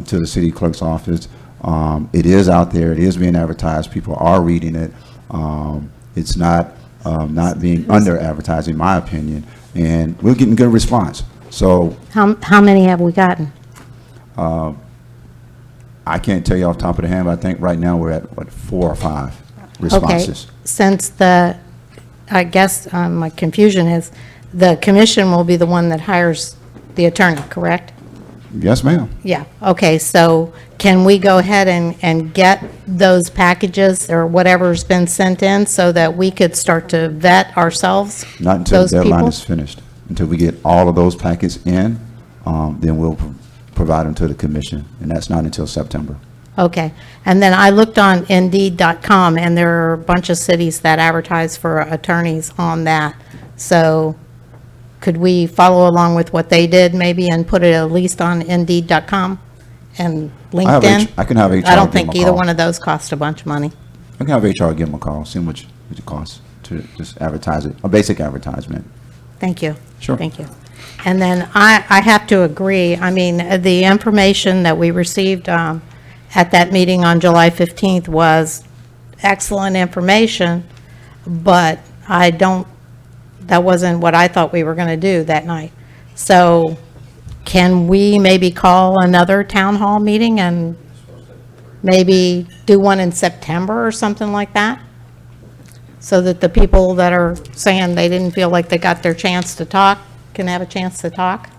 to the city clerk's office. It is out there, it is being advertised, people are reading it. It's not being under advertised, in my opinion, and we're getting good response. So How many have we gotten? I can't tell you off the top of the hand, but I think right now we're at, what, 4 or 5. responses. Since I guess my confusion is, the commission will be the one that hires the attorney, correct? Yes, ma'am. Yeah, okay, so can we go ahead and get those packages or whatever's been sent in so that we could start to vet ourselves? Not until those the deadline people? is finished. Until we get all of those packets in, then we'll provide them to the commission, and that's not until September. Okay, and then I looked on Indeed.com, and there are a bunch of cities that advertise for attorneys on that. So could we follow along with what they did maybe and put it at least on Indeed.com and LinkedIn? I can have HR I don't give think them a either call. one of those cost a bunch of money. I can have HR give them a call, see how much it costs to just advertise it, a basic advertisement. Thank you. Sure. Thank you. And then I have to agree, I mean, the information that we received at that meeting on July 15th was excellent information, but that wasn't what I thought we were going to do that night. So can we maybe call another town hall meeting and maybe do one in September or something like that? So that the people that are saying they didn't feel like they got their chance to talk can have a chance to talk?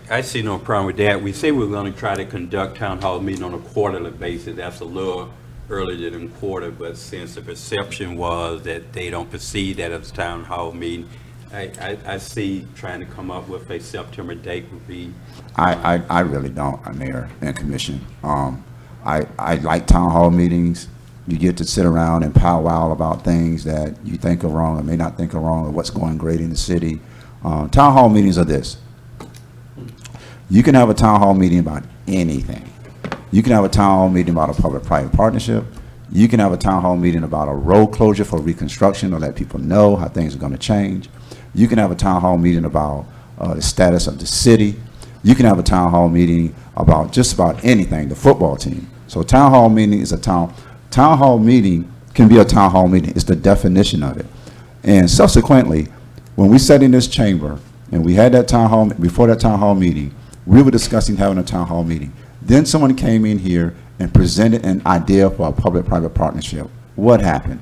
I see no problem with that. We say we're going to try to conduct town hall meeting on a quarterly basis. That's a little earlier than quarter, but since the perception was that they don't perceive that as a town hall meeting, I see trying to come up with a September date would be. I really don't, Mayor and Commission. I like town hall meetings. You get to sit around and powwow about things that you think are wrong or may not think are wrong, or what's going great in the city. Town hall meetings are this. You can have a town hall meeting about anything. You can have a town hall meeting about a public-private partnership. You can have a town hall meeting about a road closure for reconstruction or let people know how things are going to change. You can have a town hall meeting about the status of the city. You can have a town hall meeting about just about anything, the football team. So a town hall meeting is town hall meeting can be a town hall meeting. It's the definition of it. And subsequently, when we sat in this chamber and we had that town hall, before that town hall meeting, we were discussing having a town hall meeting. Then someone came in here and presented an idea for a public-private partnership. What happened?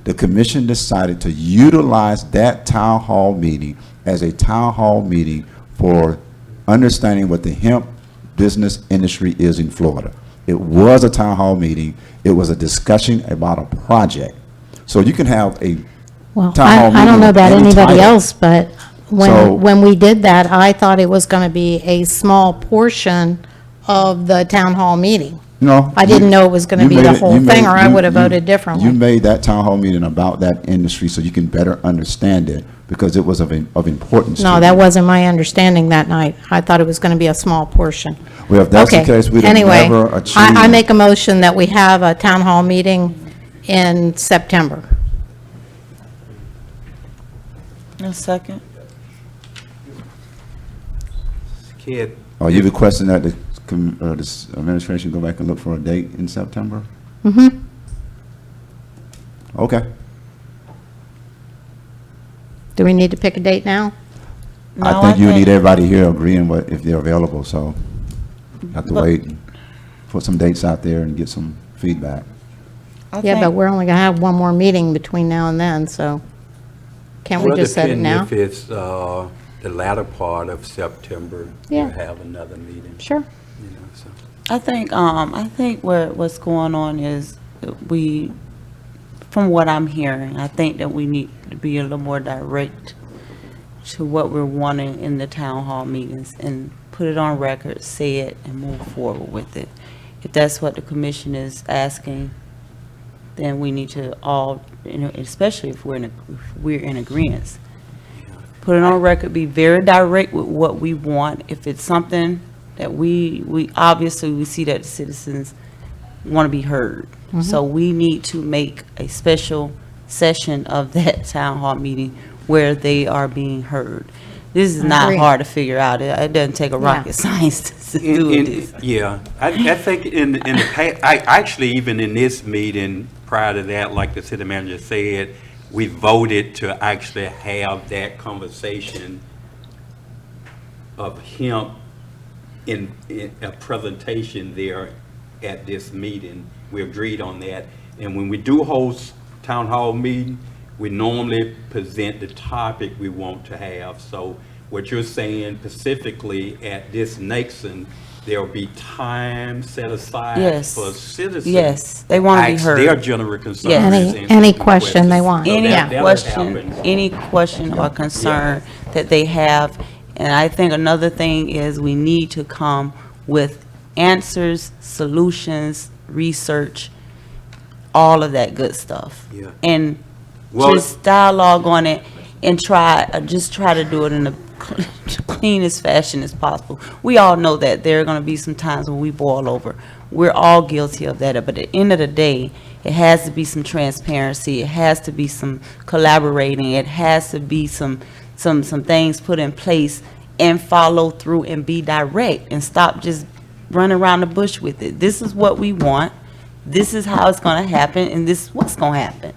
The commission decided to utilize that town hall meeting as a town hall meeting for understanding what the hemp business industry is in Florida. It was a town hall meeting. It was a discussion about a project. So you can have a Well, town hall meeting I don't know with about any anybody title. else, but So- when we did that, I thought it was going to be a small portion of the town hall meeting. No. I didn't know it was gonna you be made the it- whole you thing, made- or I you- would have you- voted differently. You made that town hall meeting about that industry so you can better understand it because it was of importance to No, you. that wasn't my understanding that night. I thought it was going to be a small portion. Well, if that's the Okay. case, we'd have Anyway, never achieved. I make a motion that we have a town hall meeting in September. A second. Kid, Are you requesting that this administration go back and look for a date in September? Mm-hmm. Okay. Do we need to pick a date now? I think you need everybody here agreeing if they're available, so you have to wait and put some dates out there and get some feedback. Yeah, but we're only going to have one more meeting between now and then, so can't we well, just set it depending now? if it's the latter part of September, Yeah. we'll have another meeting. Sure. You know, so. I think what's going on is that from what I'm hearing, I think that we need to be a little more direct to what we're wanting in the town hall meetings and put it on record, say it, and move forward with it. If that's what the commission is asking, then we need to all, especially if we're in agreement, put it on record, be very direct with what we want. If it's something that we obviously see that the citizens want to be heard. So we need to make a special session of that town hall meeting where they are being heard. This is not agree. hard to figure out. It doesn't take a rocket science to do this. Yeah, I think in the past, actually even in this meeting prior to that, like the city manager said, we voted to actually have that conversation of hemp in a presentation there at this meeting. We agreed on that. And when we do host town hall meeting, we normally present the topic we want to have. So what you're saying specifically at this Nixon, there'll be time set aside Yes. for citizens. Yes, they wanna be ask heard. their general concerns. Yes. Any question they want. So Any that'll question, happen. any question or concern that they have. And I think another thing is we need to come with answers, solutions, research, all of that good stuff. Yeah. And Well- just dialogue on it and just try to do it in the cleanest fashion as possible. We all know that there are gonna be some times when we boil over. We're all guilty of that, but at the end of the day, it has to be some transparency, it has to be some collaborating, it has to be some things put in place and follow through and be direct and stop just running around the bush with it. This is what we want, this is how it's gonna happen, and this is what's gonna happen.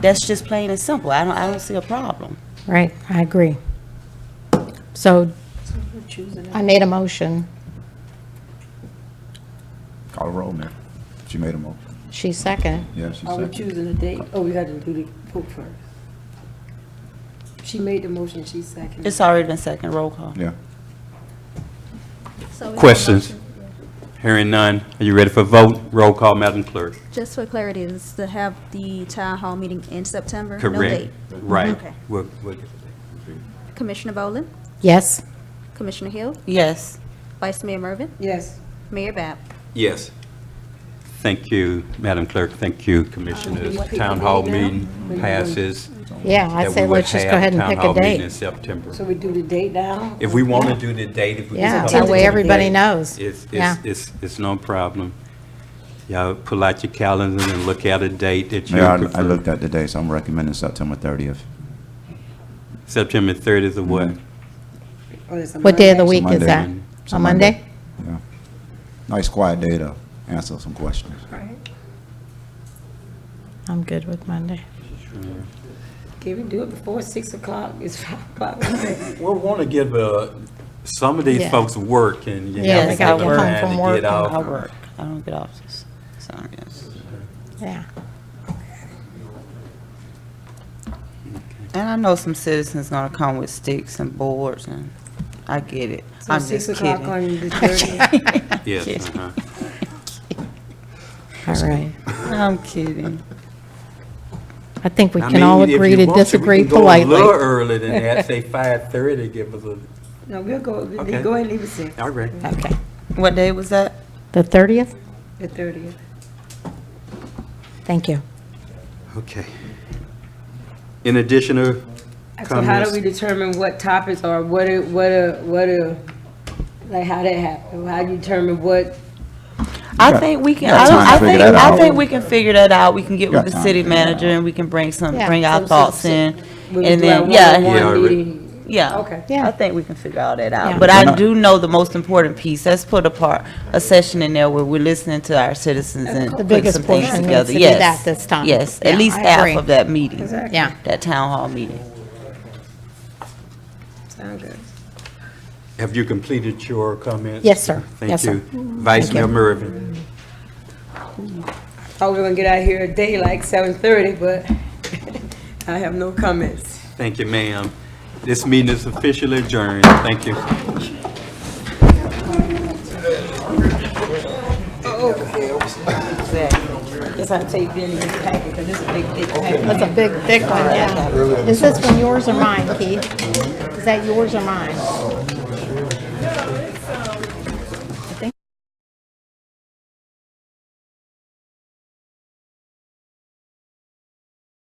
That's just plain and simple. I don't see a problem. Right, I agree. So I made a motion. Call a roll, Mayor. She made a motion. She seconded. Yeah, she Are we said. choosing a date? Oh, we got to do the vote first. She made the motion, she seconded. It's already been second, roll call. Yeah. So we have a Questions? motion. Hearing none. Are you ready for vote? Roll call, Madam Clerk. Just for clarity, is to have the town hall meeting in September? No Correct. date? Right. Okay. We'll get Commissioner Boland? Yes? Commissioner Hill? Yes. Vice Mayor Mervin? Yes. Mayor Bab? Yes. Thank you, Madam Clerk. Thank you, Commissioners. You want to pick Town a hall date now? meeting Or you passes. Yeah, I that say we would let's just go have ahead and town pick hall a meeting date. in September. So we do the date now? If we want to do the date, if we Yeah, just that come way to the everybody date, knows. It's no problem. Y'all pull out your calendars and look at a date that you Mayor, I prefer. looked at the day, so I'm recommending September 30th. September 30th of what? Oh, it's a What day of the Monday? week is that? It's A Monday? Yeah. Nice quiet day to answer some questions. Right. I'm good with Monday. Can we do it before 6 o'clock? It's 5 o'clock. We want to give some of these Yeah. folks work and you Yeah, know, they give gotta them get home time from to work get and off. I work. I don't get off this Saturday. Yeah. And I know some citizens gonna come with sticks and boards, and I get it. So I'm 6 just o'clock kidding. on the 30th? Yes, Kidding. All right. I'm kidding. I think we I can all mean, if agree you to want we disagree can go politely. a little earlier than that, say 5:30, give us a, No, we'll go, Okay. go ahead and leave it 6. all right. Okay. What day was that? The 30th? The 30th. Thank you. Okay. In addition to So how do comments, we determine what topics or like how that happen? How do you determine what? I got- think we can, you got time to figure that I out. think we can figure that out. We can get You with got the time city to figure that manager out. and we can bring Yeah. bring our So- thoughts so- in. we And do then, our yeah, one-on-one Yeah, already. meeting? Yeah. Okay. Yeah. I think we can figure all that out. Yeah. But We're I not- do know the most important piece. Let's put a session in there where we're listening to our citizens and The put biggest some things portion needs together. to be Yes. that this time. Yes, Yeah, at least I half agree. of that meeting. Exactly. Yeah. That town hall meeting. Sound good. have you completed your comments? Yes, sir. Thank Yes, sir. you. Vice Thank Mayor you. Mervin. Thought we were gonna get out of here a day like 7:30, but I have no comments. Thank you, ma'am. This meeting is officially adjourned. Thank you. Guess I'll take Billy this packet, because this is a big, big packet. That's a big, thick one, yeah. Is this one yours or mine, Keith? Is that yours or mine?